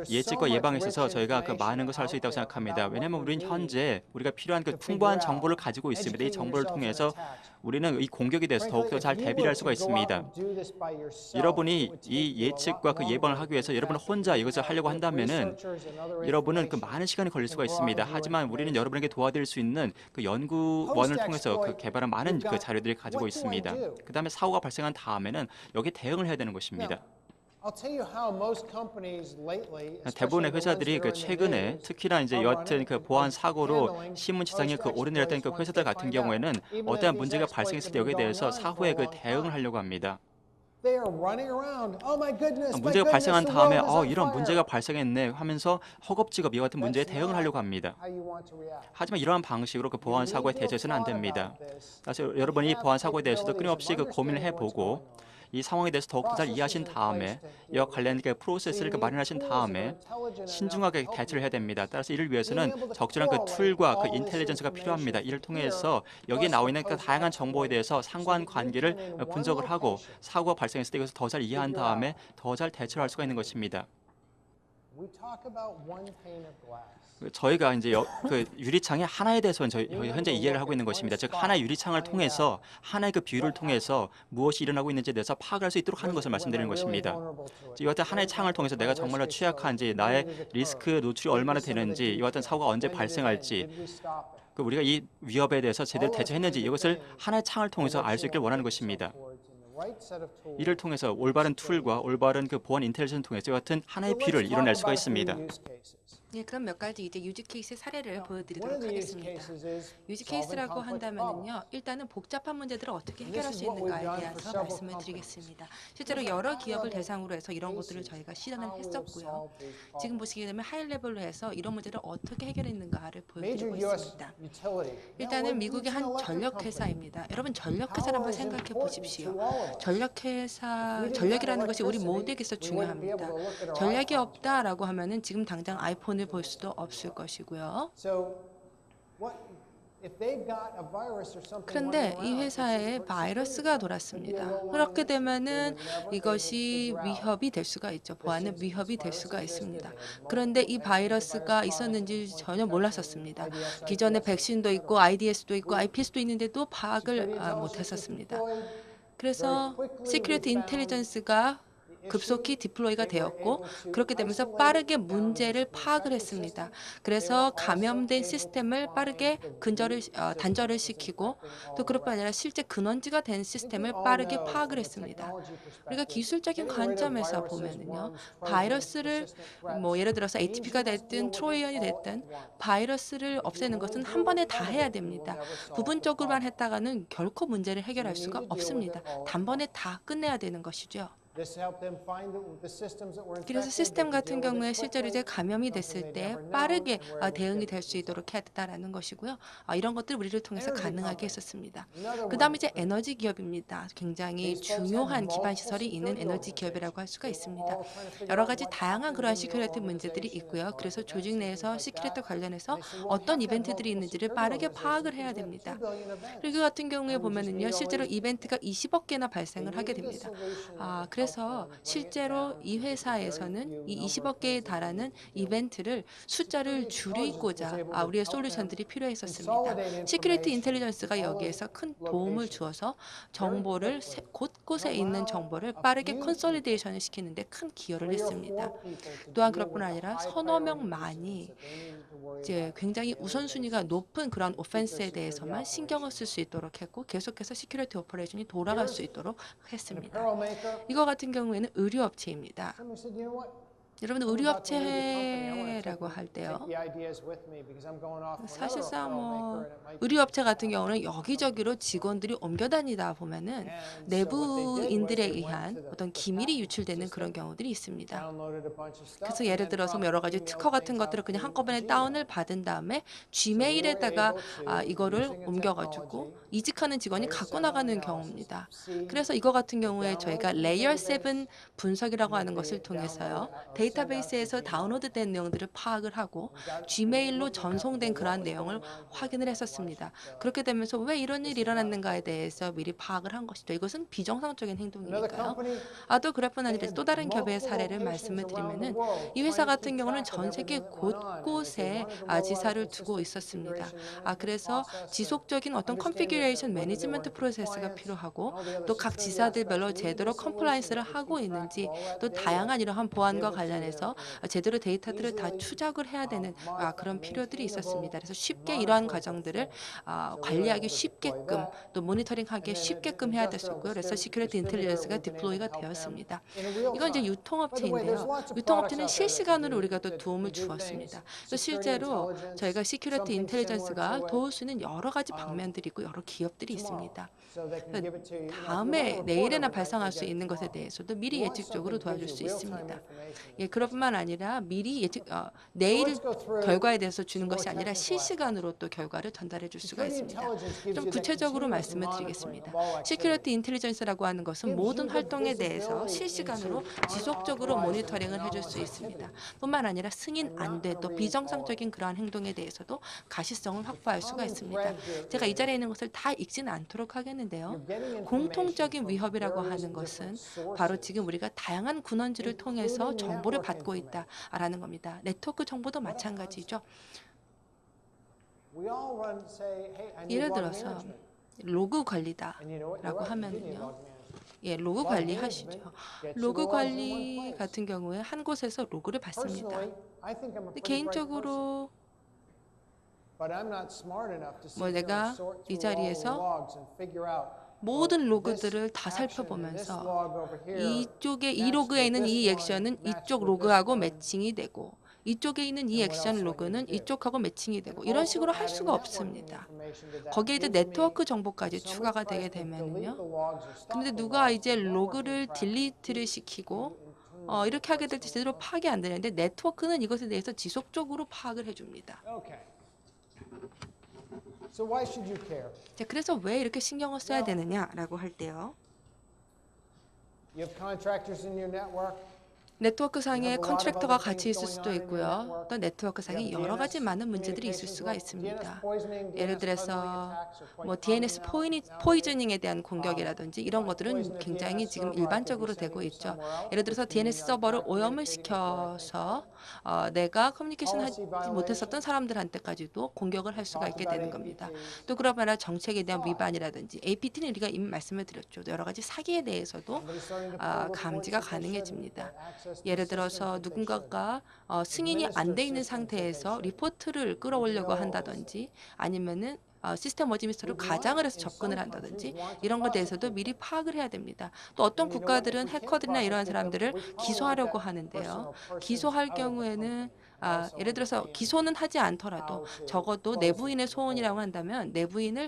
예측과 예방에 있어서 저희가 그 많은 것을 할 수 있다고 생각합니다. 왜냐하면 우리는 현재 우리가 필요한 그 풍부한 정보를 가지고 있습니다. 이 정보를 통해서 우리는 이 공격에 대해서 더욱더 잘 대비를 할 수가 있습니다. 여러분이 이 예측과 그 예방을 하기 위해서 여러분 혼자 이것을 하려고 한다면은 여러분은 그 많은 시간이 걸릴 수가 있습니다. 하지만 우리는 여러분에게 도와드릴 수 있는 그 연구원을 통해서 그 개발한 많은 그 자료들을 가지고 있습니다. 그 다음에 사고가 발생한 다음에는 여기에 대응을 해야 되는 것입니다. 대부분의 회사들이 그 최근에 특히나 이제 여하튼 그 보안 사고로 신문지상에 그 오르내렸던 그 회사들 같은 경우에는 어떠한 문제가 발생했을 때 여기에 대해서 사후에 그 대응을 하려고 합니다. 문제가 발생한 다음에 이런 문제가 발생했네 하면서 허겁지겁 이와 같은 문제에 대응을 하려고 합니다. 하지만 이러한 방식으로 그 보안 사고에 대처해서는 안 됩니다. 그래서 여러분이 이 보안 사고에 대해서도 끊임없이 그 고민을 해보고 이 상황에 대해서 더욱더 잘 이해하신 다음에 이와 관련 그 프로세스를 마련하신 다음에 신중하게 대처를 해야 됩니다. 따라서 이를 위해서는 적절한 그 툴과 그 인텔리전스가 필요합니다. 이를 통해서 여기에 나와 있는 그 다양한 정보에 대해서 상관관계를 분석을 하고 사고가 발생했을 때 이것을 더 잘 이해한 다음에 더 잘 대처를 할 수가 있는 것입니다. we talk about one pane of glass. 저희가 이제 그 유리창의 하나에 대해서 저희 현재 이해를 하고 있는 것입니다. 즉 하나의 유리창을 통해서 하나의 그 비율을 통해서 무엇이 일어나고 있는지에 대해서 파악할 수 있도록 하는 것을 말씀드리는 것입니다. 이와 같은 하나의 창을 통해서 내가 정말로 취약한지, 나의 리스크 노출이 얼마나 되는지, 이와 같은 사고가 언제 발생할지, 그 우리가 이 위협에 대해서 제대로 대처했는지 이것을 하나의 창을 통해서 알 수 있길 원하는 것입니다. 이를 통해서 올바른 툴과 올바른 그 보안 인텔리전스 통해서 이와 같은 하나의 비율을 이뤄낼 수가 있습니다. 네, 그럼 몇 가지 이제 유즈 케이스 사례를 보여드리도록 하겠습니다. 유즈 케이스라고 한다면은요, 일단은 복잡한 문제들을 어떻게 해결할 수 있는가에 대해서 말씀을 드리겠습니다. 실제로 여러 기업을 대상으로 해서 이런 것들을 저희가 실현을 했었고요. 지금 보시게 되면 하이 레벨로 해서 이런 문제를 어떻게 해결했는가를 보여드리고 있습니다. 일단은 미국의 한 전력회사입니다. 여러분 전력회사를 한번 생각해 보십시오. 전력이라는 것이 우리 모두에게 있어 중요합니다. 전략이 없다라고 하면은 지금 당장 아이폰을 볼 수도 없을 것이고요. 그런데 이 회사에 바이러스가 돌았습니다. 그렇게 되면은 이것이 위협이 될 수가 있죠. 보안의 위협이 될 수가 있습니다. 그런데 이 바이러스가 있었는지 전혀 몰랐었습니다. 기존에 백신도 있고 IDS도 있고 IPS도 있는데도 파악을 못했었습니다. 그래서 시큐리티 인텔리전스가 급속히 디플로이가 되었고 그렇게 되면서 빠르게 문제를 파악을 했습니다. 그래서 감염된 시스템을 빠르게 단절을 시키고 또 그뿐 아니라 실제 근원지가 된 시스템을 빠르게 파악을 했습니다. 우리가 기술적인 관점에서 보면은요, 바이러스를 예를 들어서 ATP가 됐든 트로이언이 됐든 바이러스를 없애는 것은 한 번에 다 해야 됩니다. 부분적으로만 했다가는 결코 문제를 해결할 수가 없습니다. 단번에 다 끝내야 되는 것이죠. 그래서 시스템 같은 경우에 실제로 이제 감염이 됐을 때 빠르게 대응이 될 수 있도록 해야 된다는 것이고요. 이런 것들 우리를 통해서 가능하게 했었습니다. 그 다음에 이제 에너지 기업입니다. 굉장히 중요한 기반 시설이 있는 에너지 기업이라고 할 수가 있습니다. 여러 가지 다양한 그러한 시큐리티 문제들이 있고요. 그래서 조직 내에서 시큐리티 관련해서 어떤 이벤트들이 있는지를 빠르게 파악을 해야 됩니다. 그리고 같은 경우에 보면은요, 실제로 이벤트가 20억 개나 발생을 하게 됩니다. 그래서 실제로 이 회사에서는 이 20억 개에 달하는 이벤트를 숫자를 줄이고자 우리의 솔루션들이 필요했었습니다. 시큐리티 인텔리전스가 여기에서 큰 도움을 주어서 정보를 곳곳에 있는 정보를 빠르게 컨솔리데이션을 시키는데 큰 기여를 했습니다. 또한 그뿐 아니라 서너 명만이 이제 굉장히 우선순위가 높은 그런 오펜스에 대해서만 신경을 쓸 수 있도록 했고 계속해서 시큐리티 오퍼레이션이 돌아갈 수 있도록 했습니다. 이거 같은 경우에는 의료업체입니다. 여러분 의료업체라고 할 때요, 사실상 의료업체 같은 경우는 여기저기로 직원들이 옮겨 다니다 보면은 내부인들에 의한 어떤 기밀이 유출되는 그런 경우들이 있습니다. 그래서 예를 들어서 여러 가지 특허 같은 것들을 그냥 한꺼번에 다운을 받은 다음에 Gmail에다가 이거를 옮겨가지고 이직하는 직원이 갖고 나가는 경우입니다. 그래서 이거 같은 경우에 저희가 레이어 7 분석이라고 하는 것을 통해서요, 데이터베이스에서 다운로드된 내용들을 파악을 하고 Gmail로 전송된 그러한 내용을 확인을 했었습니다. 그렇게 되면서 왜 이런 일이 일어났는가에 대해서 미리 파악을 한 것이죠. 이것은 비정상적인 행동이니까요. 또 그뿐 아니라 또 다른 기업의 사례를 말씀을 드리면은 이 회사 같은 경우는 전 세계 곳곳에 지사를 두고 있었습니다. 그래서 지속적인 어떤 컨피규레이션 매니지먼트 프로세스가 필요하고 또 각 지사들별로 제대로 컴플라이언스를 하고 있는지 또 다양한 이러한 보안과 관련해서 제대로 데이터들을 다 추적을 해야 되는 그런 필요들이 있었습니다. 그래서 쉽게 이러한 과정들을 관리하기 쉽게끔 또 모니터링하기 쉽게끔 해야 됐었고요. 그래서 시큐리티 인텔리전스가 디플로이가 되었습니다. 이건 이제 유통업체인데요. 유통업체는 실시간으로 우리가 또 도움을 주었습니다. 그래서 실제로 저희가 시큐리티 인텔리전스가 도울 수 있는 여러 가지 방면들이 있고 여러 기업들이 있습니다. 다음에 내일에나 발생할 수 있는 것에 대해서도 미리 예측적으로 도와줄 수 있습니다. 그뿐만 아니라 미리 내일 결과에 대해서 주는 것이 아니라 실시간으로 또 결과를 전달해 줄 수가 있습니다. 좀 구체적으로 말씀을 드리겠습니다. 시큐리티 인텔리전스라고 하는 것은 모든 활동에 대해서 실시간으로 지속적으로 모니터링을 해줄 수 있습니다. 뿐만 아니라 승인 안 돼도 비정상적인 그러한 행동에 대해서도 가시성을 확보할 수가 있습니다. 제가 이 자리에 있는 것을 다 읽지는 않도록 하겠는데요. 공통적인 위협이라고 하는 것은 바로 지금 우리가 다양한 근원지를 통해서 정보를 보호를 받고 있다라는 겁니다. 네트워크 정보도 마찬가지죠. 예를 들어서 로그 관리다라고 하면은요. 예, 로그 관리 하시죠. 로그 관리 같은 경우에 한 곳에서 로그를 받습니다. 근데 개인적으로 뭐 내가 이 자리에서 모든 로그들을 다 살펴보면서 이쪽에 이 로그에 있는 이 액션은 이쪽 로그하고 매칭이 되고 이쪽에 있는 이 액션 로그는 이쪽하고 매칭이 되고 이런 식으로 할 수가 없습니다. 거기에 이제 네트워크 정보까지 추가가 되게 되면은요. 근데 누가 이제 로그를 딜리트를 시키고 이렇게 하게 될지 제대로 파악이 안 되는데 네트워크는 이것에 대해서 지속적으로 파악을 해줍니다. 자, 그래서 왜 이렇게 신경을 써야 되느냐라고 할 때요. 네트워크 상에 컨트랙터가 같이 있을 수도 있고요. 또 네트워크 상에 여러 가지 많은 문제들이 있을 수가 있습니다. 예를 들어서 뭐 DNS 포이저닝에 대한 공격이라든지 이런 것들은 굉장히 지금 일반적으로 되고 있죠. 예를 들어서 DNS 서버를 오염을 시켜서 내가 커뮤니케이션 하지 못했었던 사람들한테까지도 공격을 할 수가 있게 되는 겁니다. 또 그러면 정책에 대한 위반이라든지 APT는 우리가 이미 말씀을 드렸죠. 여러 가지 사기에 대해서도 감지가 가능해집니다. 예를 들어서 누군가가 승인이 안 돼 있는 상태에서 리포트를 끌어오려고 한다든지 아니면은 시스템 어드미니스트를 가장을 해서 접근을 한다든지 이런 것에 대해서도 미리 파악을 해야 됩니다. 또 어떤 국가들은 해커들이나 이러한 사람들을 기소하려고 하는데요. 기소할 경우에는 예를 들어서 기소는 하지 않더라도 적어도 내부인의 소원이라고 한다면 내부인을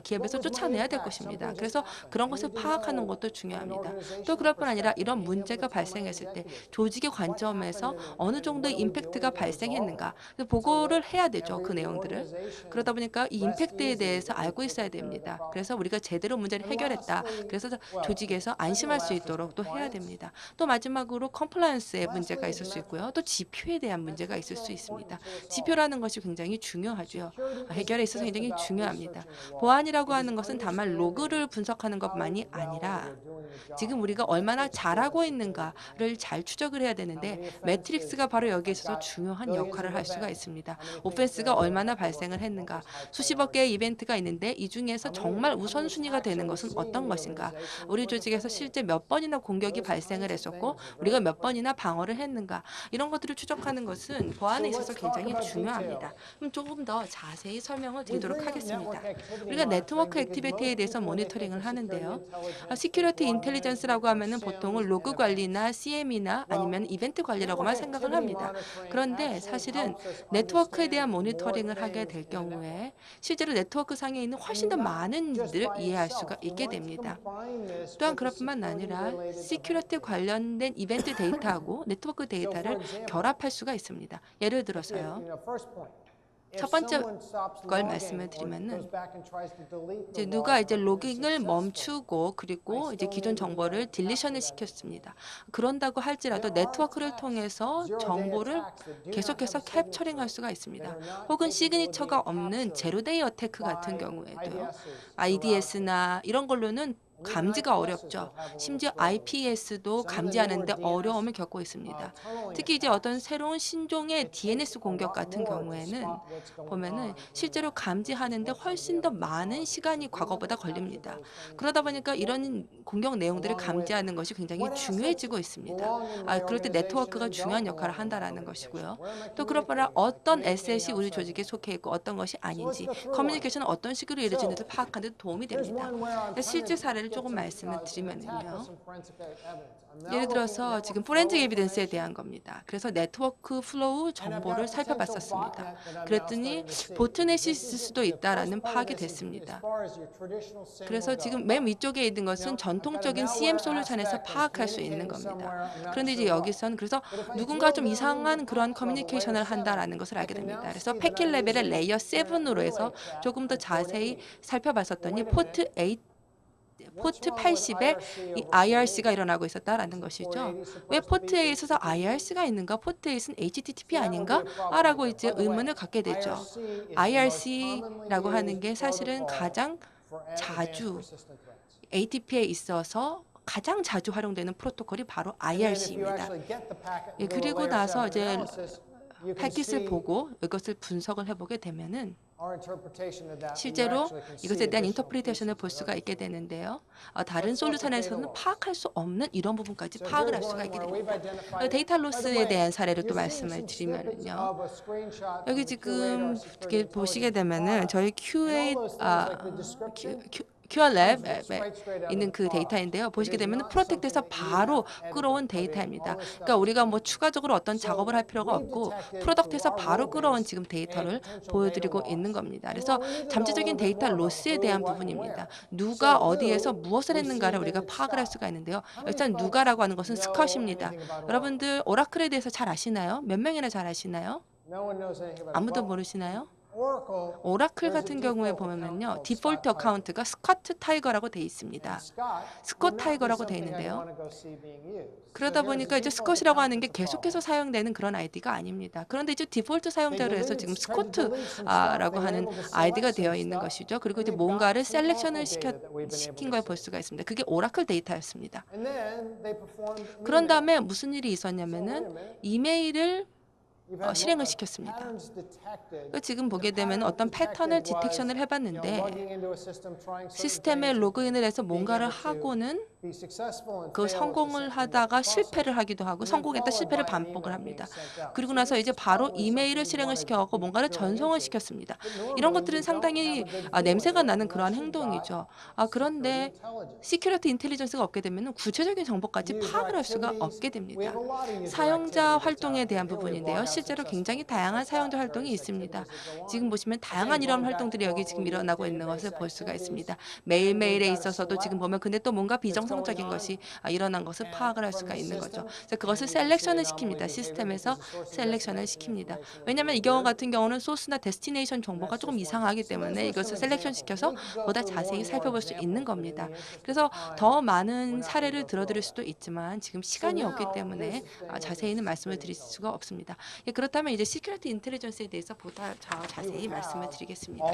기업에서 쫓아내야 될 것입니다. 그래서 그런 것을 파악하는 것도 중요합니다. 또 그럴 뿐 아니라 이런 문제가 발생했을 때 조직의 관점에서 어느 정도의 임팩트가 발생했는가 보고를 해야 되죠. 그 내용들을. 그러다 보니까 이 임팩트에 대해서 알고 있어야 됩니다. 그래서 우리가 제대로 문제를 해결했다. 그래서 조직에서 안심할 수 있도록 또 해야 됩니다. 또 마지막으로 컴플라이언스에 문제가 있을 수 있고요. 또 지표에 대한 문제가 있을 수 있습니다. 지표라는 것이 굉장히 중요하죠. 해결에 있어서 굉장히 중요합니다. 보안이라고 하는 것은 다만 로그를 분석하는 것만이 아니라 지금 우리가 얼마나 잘하고 있는가를 잘 추적을 해야 되는데 매트릭스가 바로 여기에 있어서 중요한 역할을 할 수가 있습니다. 오펜스가 얼마나 발생을 했는가, 수십억 개의 이벤트가 있는데 이 중에서 정말 우선순위가 되는 것은 어떤 것인가, 우리 조직에서 실제 몇 번이나 공격이 발생을 했었고 우리가 몇 번이나 방어를 했는가, 이런 것들을 추적하는 것은 보안에 있어서 굉장히 중요합니다. 그럼 조금 더 자세히 설명을 드리도록 하겠습니다. 우리가 네트워크 액티비티에 대해서 모니터링을 하는데요. 시큐리티 인텔리전스라고 하면은 보통은 로그 관리나 CM이나 아니면 이벤트 관리라고만 생각을 합니다. 그런데 사실은 네트워크에 대한 모니터링을 하게 될 경우에 실제로 네트워크 상에 있는 훨씬 더 많은 일들을 이해할 수가 있게 됩니다. 또한 그럴 뿐만 아니라 시큐리티 관련된 이벤트 데이터하고 네트워크 데이터를 결합할 수가 있습니다. 예를 들어서요. 첫 번째 걸 말씀을 드리면은 이제 누가 이제 로깅을 멈추고 그리고 이제 기존 정보를 딜리션을 시켰습니다. 그런다고 할지라도 네트워크를 통해서 정보를 계속해서 캡처링할 수가 있습니다. 혹은 시그니처가 없는 제로데이 어태크 같은 경우에도요. IDS나 이런 걸로는 감지가 어렵죠. 심지어 IPS도 감지하는데 어려움을 겪고 있습니다. 특히 이제 어떤 새로운 신종의 DNS 공격 같은 경우에는 보면은 실제로 감지하는데 훨씬 더 많은 시간이 과거보다 걸립니다. 그러다 보니까 이런 공격 내용들을 감지하는 것이 굉장히 중요해지고 있습니다. 그럴 때 네트워크가 중요한 역할을 한다라는 것이고요. 또 그렇거나 어떤 에셋이 우리 조직에 속해 있고 어떤 것이 아닌지, 커뮤니케이션은 어떤 식으로 이루어지는지 파악하는 데 도움이 됩니다. 실제 사례를 조금 말씀을 드리면요. 예를 들어서 지금 포렌식 에비던스에 대한 겁니다. 그래서 네트워크 플로우 정보를 살펴봤었습니다. 그랬더니 보트넷이 있을 수도 있다라는 파악이 됐습니다. 그래서 지금 맨 위쪽에 있는 것은 전통적인 CM 솔루션에서 파악할 수 있는 겁니다. 그런데 이제 여기서는 그래서 누군가 좀 이상한 그런 커뮤니케이션을 한다라는 것을 알게 됩니다. 그래서 패킷 레벨의 레이어 7으로 해서 조금 더 자세히 살펴봤었더니 포트 80에 이 IRC가 일어나고 있었다라는 것이죠. 왜 포트에 있어서 IRC가 있는가? 포트에 있는 HTTP 아닌가? 라고 이제 의문을 갖게 되죠. IRC라고 하는 게 사실은 가장 자주 ATP에 있어서 가장 자주 활용되는 프로토콜이 바로 IRC입니다. 예, 그리고 나서 이제 패킷을 보고 이것을 분석을 해보게 되면은 실제로 이것에 대한 인터프리테이션을 볼 수가 있게 되는데요. 다른 솔루션에서는 파악할 수 없는 이런 부분까지 파악을 할 수가 있게 됩니다. 데이터 로스에 대한 사례를 또 말씀을 드리면요. 여기 지금 이렇게 보시게 되면은 저희 QR랩에 있는 그 데이터인데요. 보시게 되면 프로텍트에서 바로 끌어온 데이터입니다. 그러니까 우리가 뭐 추가적으로 어떤 작업을 할 필요가 없고 프로덕트에서 바로 끌어온 지금 데이터를 보여드리고 있는 겁니다. 그래서 잠재적인 데이터 로스에 대한 부분입니다. 누가 어디에서 무엇을 했는가를 우리가 파악을 할 수가 있는데요. 일단 누가라고 하는 것은 스컷입니다. 여러분들 오라클에 대해서 잘 아시나요? 몇 명이나 잘 아시나요? 아무도 모르시나요? 오라클 같은 경우에 보면요, 디폴트 어카운트가 스코트 타이거라고 돼 있습니다. 스콧 타이거라고 돼 있는데요. 그러다 보니까 이제 스콧이라고 하는 게 계속해서 사용되는 그런 아이디가 아닙니다. 그런데 이제 디폴트 사용자로 해서 지금 스코트라고 하는 아이디가 되어 있는 것이죠. 그리고 이제 뭔가를 셀렉션을 시킨 걸 볼 수가 있습니다. 그게 오라클 데이터였습니다. 그런 다음에 무슨 일이 있었냐면은 이메일을 실행을 시켰습니다. 지금 보게 되면 어떤 패턴을 디텍션을 해봤는데 시스템에 로그인을 해서 뭔가를 하고는 그 성공을 하다가 실패를 하기도 하고 성공했다 실패를 반복을 합니다. 그리고 나서 이제 바로 이메일을 실행을 시켜갖고 뭔가를 전송을 시켰습니다. 이런 것들은 상당히 냄새가 나는 그러한 행동이죠. 그런데 시큐리티 인텔리전스가 없게 되면 구체적인 정보까지 파악을 할 수가 없게 됩니다. 사용자 활동에 대한 부분인데요. 실제로 굉장히 다양한 사용자 활동이 있습니다. 지금 보시면 다양한 이런 활동들이 여기 지금 일어나고 있는 것을 볼 수가 있습니다. 매일매일에 있어서도 지금 보면 근데 또 뭔가 비정상적인 것이 일어난 것을 파악을 할 수가 있는 거죠. 그래서 그것을 셀렉션을 시킵니다. 시스템에서 셀렉션을 시킵니다. 왜냐하면 이 경우 같은 경우는 소스나 데스티네이션 정보가 조금 이상하기 때문에 이것을 셀렉션 시켜서 보다 자세히 살펴볼 수 있는 겁니다. 그래서 더 많은 사례를 들어드릴 수도 있지만 지금 시간이 없기 때문에 자세히는 말씀을 드릴 수가 없습니다. 그렇다면 이제 시큐리티 인텔리전스에 대해서 보다 자세히 말씀을 드리겠습니다.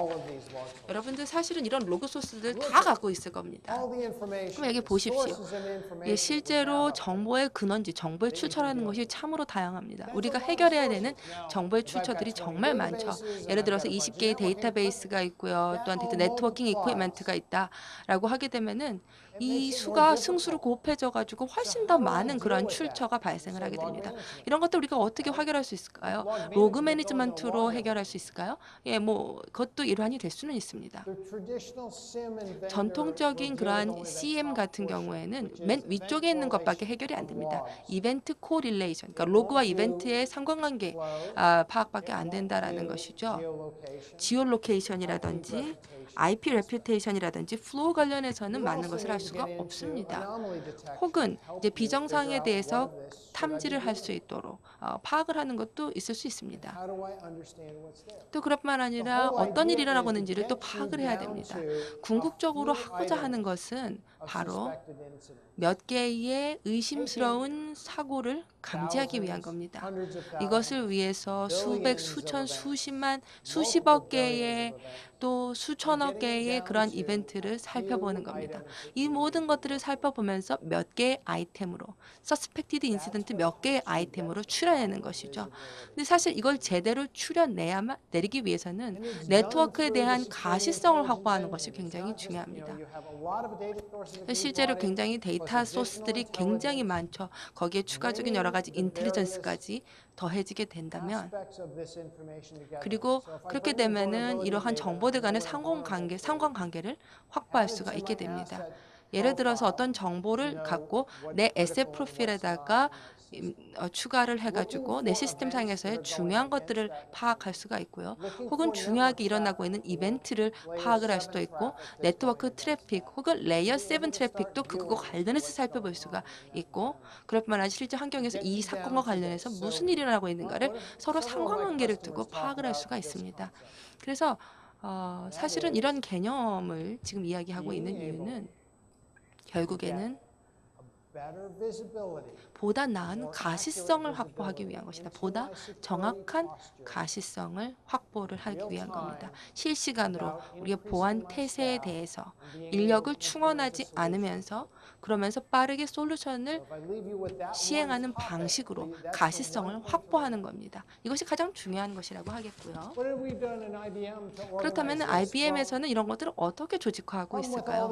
여러분들 사실은 이런 로그 소스들 다 갖고 있을 겁니다. 그럼 여기 보십시오. 실제로 정보의 근원지, 정보의 출처라는 것이 참으로 다양합니다. 우리가 해결해야 되는 정보의 출처들이 정말 많죠. 예를 들어서 20개의 데이터베이스가 있고요. 또한 데이터 네트워킹 이퀴먼트가 있다라고 하게 되면은 이 수가 승수로 곱해져 가지고 훨씬 더 많은 그러한 출처가 발생을 하게 됩니다. 이런 것들 우리가 어떻게 해결할 수 있을까요? 로그 매니지먼트로 해결할 수 있을까요? 뭐 그것도 일환이 될 수는 있습니다. 전통적인 그러한 CM 같은 경우에는 맨 위쪽에 있는 것밖에 해결이 안 됩니다. 이벤트 코릴레이션, 그러니까 로그와 이벤트의 상관관계 파악밖에 안 된다라는 것이죠. 지오로케이션이라든지 IP 레퓨테이션이라든지 플로우 관련해서는 많은 것을 할 수가 없습니다. 혹은 이제 비정상에 대해서 탐지를 할 수 있도록 파악을 하는 것도 있을 수 있습니다. 또 그뿐만 아니라 어떤 일이 일어나고 있는지를 또 파악을 해야 됩니다. 궁극적으로 하고자 하는 것은 바로 몇 개의 의심스러운 사고를 감지하기 위한 겁니다. 이것을 위해서 수백, 수천, 수십만, 수십억 개의 또 수천억 개의 그런 이벤트를 살펴보는 겁니다. 이 모든 것들을 살펴보면서 몇 개의 아이템으로 서스펙티드 인시던트 몇 개의 아이템으로 추려내는 것이죠. 근데 사실 이걸 제대로 추려내야만 내리기 위해서는 네트워크에 대한 가시성을 확보하는 것이 굉장히 중요합니다. 실제로 굉장히 데이터 소스들이 굉장히 많죠. 거기에 추가적인 여러 가지 인텔리전스까지 더해지게 된다면 그리고 그렇게 되면은 이러한 정보들 간의 상관관계를 확보할 수가 있게 됩니다. 예를 들어서 어떤 정보를 갖고 내 에셋 프로필에다가 추가를 해가지고 내 시스템 상에서의 중요한 것들을 파악할 수가 있고요. 혹은 중요하게 일어나고 있는 이벤트를 파악을 할 수도 있고 네트워크 트래픽 혹은 레이어 7 트래픽도 그거 관련해서 살펴볼 수가 있고 그럴 뿐만 아니라 실제 환경에서 이 사건과 관련해서 무슨 일이 일어나고 있는가를 서로 상관관계를 두고 파악을 할 수가 있습니다. 그래서 사실은 이런 개념을 지금 이야기하고 있는 이유는 결국에는 보다 나은 가시성을 확보하기 위한 것이다. 보다 정확한 가시성을 확보를 하기 위한 겁니다. 실시간으로 우리의 보안 태세에 대해서 인력을 충원하지 않으면서 그러면서 빠르게 솔루션을 시행하는 방식으로 가시성을 확보하는 겁니다. 이것이 가장 중요한 것이라고 하겠고요. 그렇다면 IBM에서는 이런 것들을 어떻게 조직화하고 있을까요?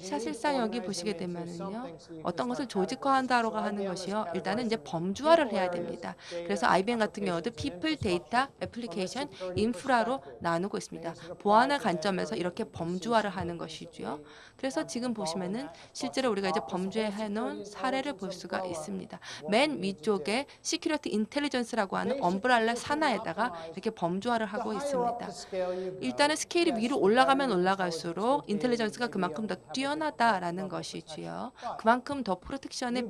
사실상 여기 보시게 되면은요, 어떤 것을 조직화한다고 하는 것이요, 일단은 이제 범주화를 해야 됩니다. 그래서 IBM 같은 경우도 people, data, application, 인프라로 나누고 있습니다. 보안의 관점에서 이렇게 범주화를 하는 것이죠. 그래서 지금 보시면은 실제로 우리가 이제 범주화해 놓은 사례를 볼 수가 있습니다. 맨 위쪽에 시큐리티 인텔리전스라고 하는 엄브렐라 산하에다가 이렇게 범주화를 하고 있습니다. 일단은 스케일이 위로 올라가면 올라갈수록 인텔리전스가 그만큼 더 뛰어나다라는 것이지요. 그만큼 더 프로텍션의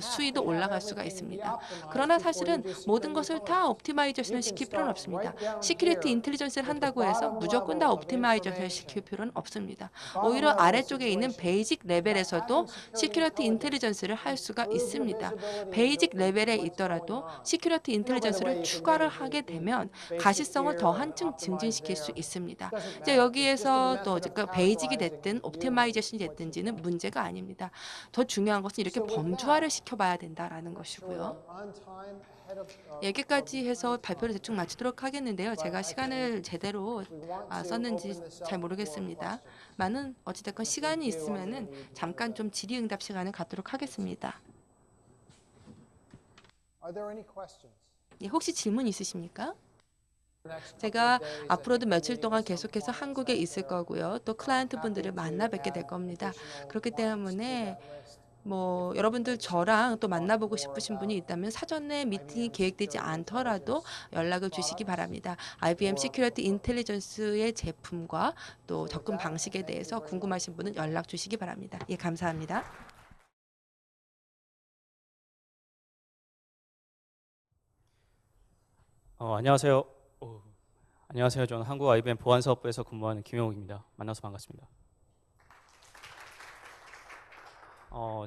수위도 올라갈 수가 있습니다. 그러나 사실은 모든 것을 다 옵티마이제이션을 시킬 필요는 없습니다. 시큐리티 인텔리전스를 한다고 해서 무조건 다 옵티마이제이션을 시킬 필요는 없습니다. 오히려 아래쪽에 있는 베이직 레벨에서도 시큐리티 인텔리전스를 할 수가 있습니다. 베이직 레벨에 있더라도 시큐리티 인텔리전스를 추가를 하게 되면 가시성을 더 한층 증진시킬 수 있습니다. 이제 여기에서 또 베이직이 됐든 옵티마이제이션이 됐든지는 문제가 아닙니다. 더 중요한 것은 이렇게 범주화를 시켜봐야 된다라는 것이고요. 여기까지 해서 발표를 대충 마치도록 하겠는데요. 제가 시간을 제대로 썼는지 잘 모르겠습니다. 많은 어찌됐건 시간이 있으면은 잠깐 좀 질의응답 시간을 갖도록 하겠습니다. 예, 혹시 질문 있으십니까? 제가 앞으로도 며칠 동안 계속해서 한국에 있을 거고요. 또 클라이언트 분들을 만나 뵙게 될 겁니다. 그렇기 때문에 여러분들 저랑 또 만나보고 싶으신 분이 있다면 사전에 미팅이 계획되지 않더라도 연락을 주시기 바랍니다. IBM 시큐리티 인텔리전스의 제품과 또 접근 방식에 대해서 궁금하신 분은 연락 주시기 바랍니다. 예, 감사합니다. 안녕하세요. 안녕하세요. 저는 한국 IBM 보안사업부에서 근무하는 김영욱입니다. 만나서 반갑습니다.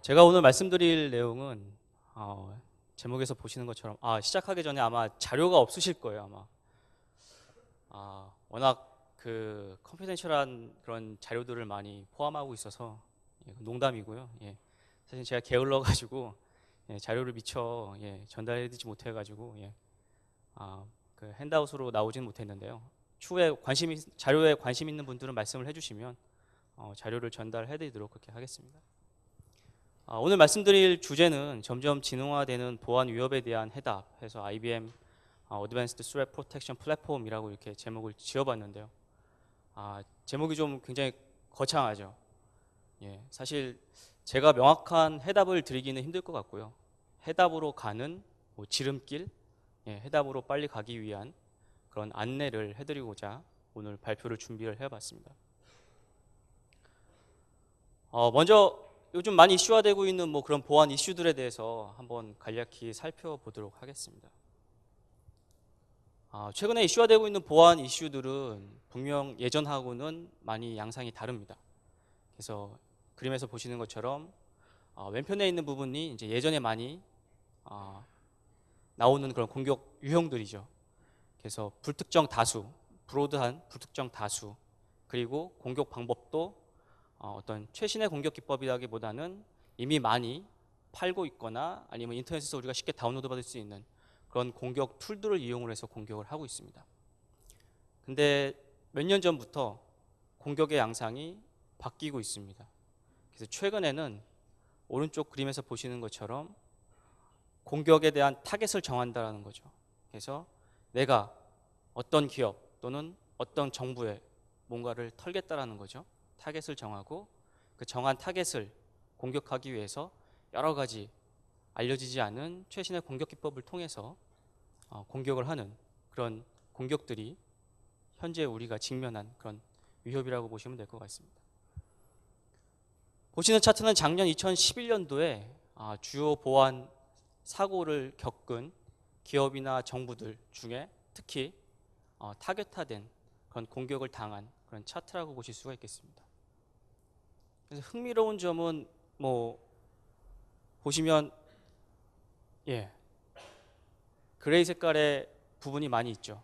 제가 오늘 말씀드릴 내용은 제목에서 보시는 것처럼 시작하기 전에 아마 자료가 없으실 거예요. 아마 워낙 그 컨피덴셜한 그런 자료들을 많이 포함하고 있어서 농담이고요. 사실 제가 게을러 가지고 자료를 미처 전달해드리지 못해가지고 그 핸드아웃으로 나오지는 못했는데요. 추후에 자료에 관심 있는 분들은 말씀을 해주시면 자료를 전달해드리도록 그렇게 하겠습니다. 오늘 말씀드릴 주제는 점점 진화되는 보안 위협에 대한 해답해서 IBM Advanced Threat Protection Platform이라고 이렇게 제목을 지어봤는데요. 제목이 좀 굉장히 거창하죠. 사실 제가 명확한 해답을 드리기는 힘들 것 같고요. 해답으로 가는 지름길, 해답으로 빨리 가기 위한 그런 안내를 해드리고자 오늘 발표를 준비를 해봤습니다. 먼저 요즘 많이 이슈화되고 있는 그런 보안 이슈들에 대해서 한번 간략히 살펴보도록 하겠습니다. 최근에 이슈화되고 있는 보안 이슈들은 분명 예전하고는 많이 양상이 다릅니다. 그래서 그림에서 보시는 것처럼 왼편에 있는 부분이 이제 예전에 많이 나오는 그런 공격 유형들이죠. 그래서 불특정 다수, 브로드한 불특정 다수, 그리고 공격 방법도 어떤 최신의 공격 기법이라기보다는 이미 많이 팔고 있거나 아니면 인터넷에서 우리가 쉽게 다운로드 받을 수 있는 그런 공격 툴들을 이용을 해서 공격을 하고 있습니다. 근데 몇 년 전부터 공격의 양상이 바뀌고 있습니다. 그래서 최근에는 오른쪽 그림에서 보시는 것처럼 공격에 대한 타겟을 정한다는 거죠. 그래서 내가 어떤 기업 또는 어떤 정부에 뭔가를 털겠다라는 거죠. 타겟을 정하고 그 정한 타겟을 공격하기 위해서 여러 가지 알려지지 않은 최신의 공격 기법을 통해서 공격을 하는 그런 공격들이 현재 우리가 직면한 그런 위협이라고 보시면 될 것 같습니다. 보시는 차트는 작년 2011년도에 주요 보안 사고를 겪은 기업이나 정부들 중에 특히 타겟화된 그런 공격을 당한 그런 차트라고 보실 수가 있겠습니다. 그래서 흥미로운 점은 보시면 그레이 색깔의 부분이 많이 있죠.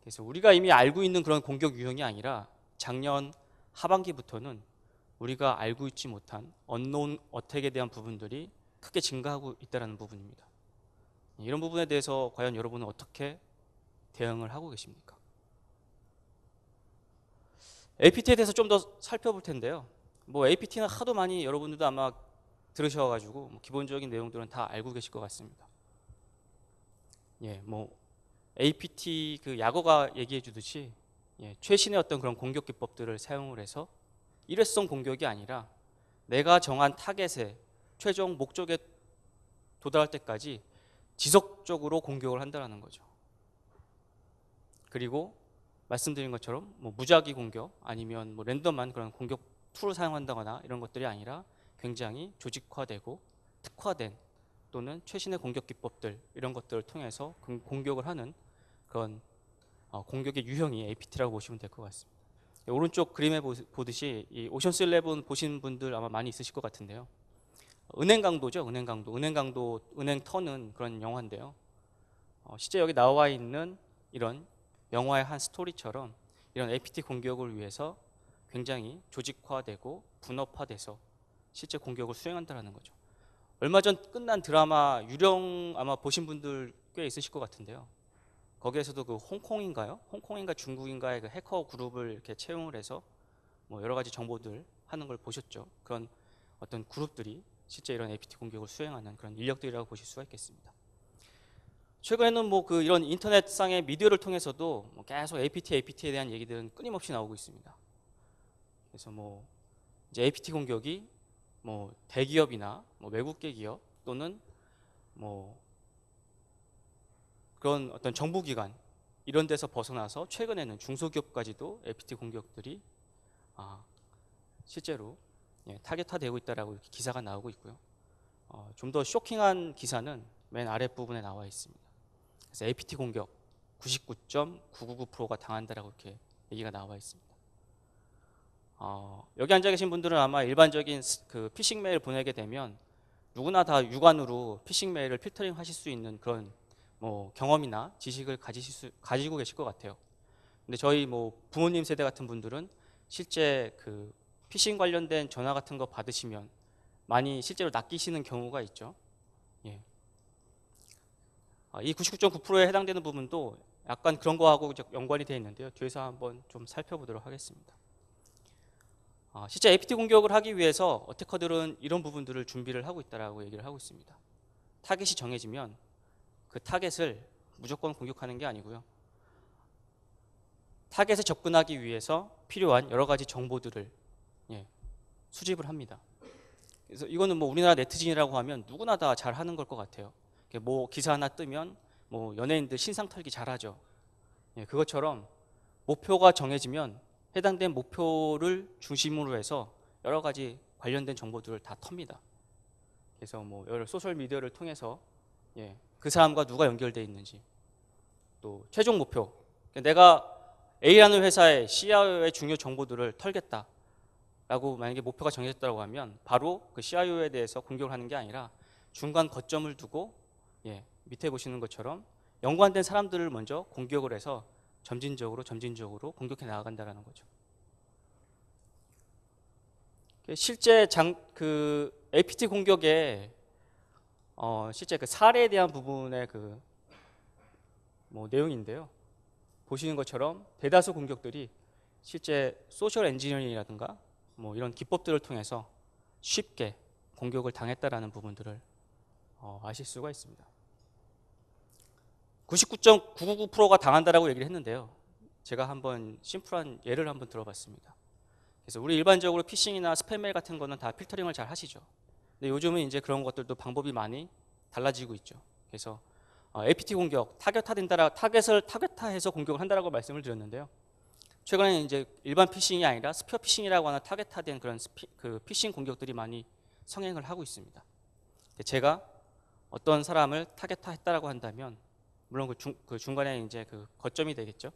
그래서 우리가 이미 알고 있는 그런 공격 유형이 아니라 작년 하반기부터는 우리가 알고 있지 못한 언노운 어택에 대한 부분들이 크게 증가하고 있다는 부분입니다. 이런 부분에 대해서 과연 여러분은 어떻게 대응을 하고 계십니까? APT에 대해서 좀 더 살펴볼 텐데요. 뭐 APT는 하도 많이 여러분들도 아마 들으셔가지고 뭐 기본적인 내용들은 다 알고 계실 것 같습니다. 예, 뭐 APT 그 약어가 얘기해 주듯이 최신의 어떤 그런 공격 기법들을 사용을 해서 일회성 공격이 아니라 내가 정한 타겟의 최종 목적에 도달할 때까지 지속적으로 공격을 한다는 거죠. 그리고 말씀드린 것처럼 뭐 무작위 공격 아니면 뭐 랜덤한 그런 공격 툴을 사용한다거나 이런 것들이 아니라 굉장히 조직화되고 특화된 또는 최신의 공격 기법들 이런 것들을 통해서 공격을 하는 그런 공격의 유형이 APT라고 보시면 될 것 같습니다. 오른쪽 그림에 보듯이 이 오션스 11 보신 분들 아마 많이 있으실 것 같은데요. 은행 강도죠. 은행 강도, 은행 터는 그런 영화인데요. 실제 여기 나와 있는 이런 영화의 한 스토리처럼 이런 APT 공격을 위해서 굉장히 조직화되고 분업화돼서 실제 공격을 수행한다는 거죠. 얼마 전 끝난 드라마 유령 아마 보신 분들 꽤 있으실 것 같은데요. 거기에서도 그 홍콩인가 중국인가의 그 해커 그룹을 이렇게 채용을 해서 뭐 여러 가지 정보들 하는 걸 보셨죠. 그런 어떤 그룹들이 실제 이런 APT 공격을 수행하는 그런 인력들이라고 보실 수가 있겠습니다. 최근에는 뭐 그 이런 인터넷상의 미디어를 통해서도 뭐 계속 APT에 대한 얘기들은 끊임없이 나오고 있습니다. 그래서 뭐 이제 APT 공격이 뭐 대기업이나 뭐 외국계 기업 또는 뭐 그런 어떤 정부기관 이런 데서 벗어나서 최근에는 중소기업까지도 APT 공격들이 실제로 타겟화되고 있다라고 이렇게 기사가 나오고 있고요. 좀 더 쇼킹한 기사는 맨 아랫부분에 나와 있습니다. 그래서 APT 공격 99.999%가 당한다라고 이렇게 얘기가 나와 있습니다. 여기 앉아 계신 분들은 아마 일반적인 그 피싱 메일 보내게 되면 누구나 다 육안으로 피싱 메일을 필터링 하실 수 있는 그런 뭐 경험이나 지식을 가지고 계실 것 같아요. 근데 저희 뭐 부모님 세대 같은 분들은 실제 그 피싱 관련된 전화 같은 거 받으시면 많이 실제로 낚이시는 경우가 있죠. 이 99.9%에 해당되는 부분도 약간 그런 거하고 연관이 되어 있는데요. 뒤에서 한번 좀 살펴보도록 하겠습니다. 실제 APT 공격을 하기 위해서 어태커들은 이런 부분들을 준비를 하고 있다라고 얘기를 하고 있습니다. 타겟이 정해지면 그 타겟을 무조건 공격하는 게 아니고요. 타겟에 접근하기 위해서 필요한 여러 가지 정보들을 수집을 합니다. 그래서 이거는 뭐 우리나라 네티즌이라고 하면 누구나 다 잘 하는 걸 것 같아요. 뭐 기사 하나 뜨면 뭐 연예인들 신상 털기 잘하죠. 그것처럼 목표가 정해지면 해당된 목표를 중심으로 해서 여러 가지 관련된 정보들을 다 텁니다. 그래서 뭐 여러 소셜 미디어를 통해서 그 사람과 누가 연결되어 있는지, 또 최종 목표, 내가 A라는 회사의 CIO의 중요 정보들을 털겠다라고 만약에 목표가 정해졌다고 하면 바로 그 CIO에 대해서 공격을 하는 게 아니라 중간 거점을 두고 밑에 보시는 것처럼 연관된 사람들을 먼저 공격을 해서 점진적으로 공격해 나아간다는 거죠. 실제 그 APT 공격의 실제 그 사례에 대한 부분의 그 뭐 내용인데요. 보시는 것처럼 대다수 공격들이 실제 소셜 엔지니어링이라든가 뭐 이런 기법들을 통해서 쉽게 공격을 당했다라는 부분들을 아실 수가 있습니다. 99.999%가 당한다라고 얘기를 했는데요. 제가 한번 심플한 예를 한번 들어봤습니다. 그래서 우리 일반적으로 피싱이나 스팸 메일 같은 거는 다 필터링을 잘 하시죠. 근데 요즘은 이제 그런 것들도 방법이 많이 달라지고 있죠. 그래서 APT 공격, 타겟을 타겟화해서 공격을 한다라고 말씀을 드렸는데요. 최근에 이제 일반 피싱이 아니라 스피어 피싱이라고 하는 타겟화된 그런 그 피싱 공격들이 많이 성행을 하고 있습니다. 제가 어떤 사람을 타겟화했다라고 한다면 물론 그 중간에 이제 그 거점이 되겠죠.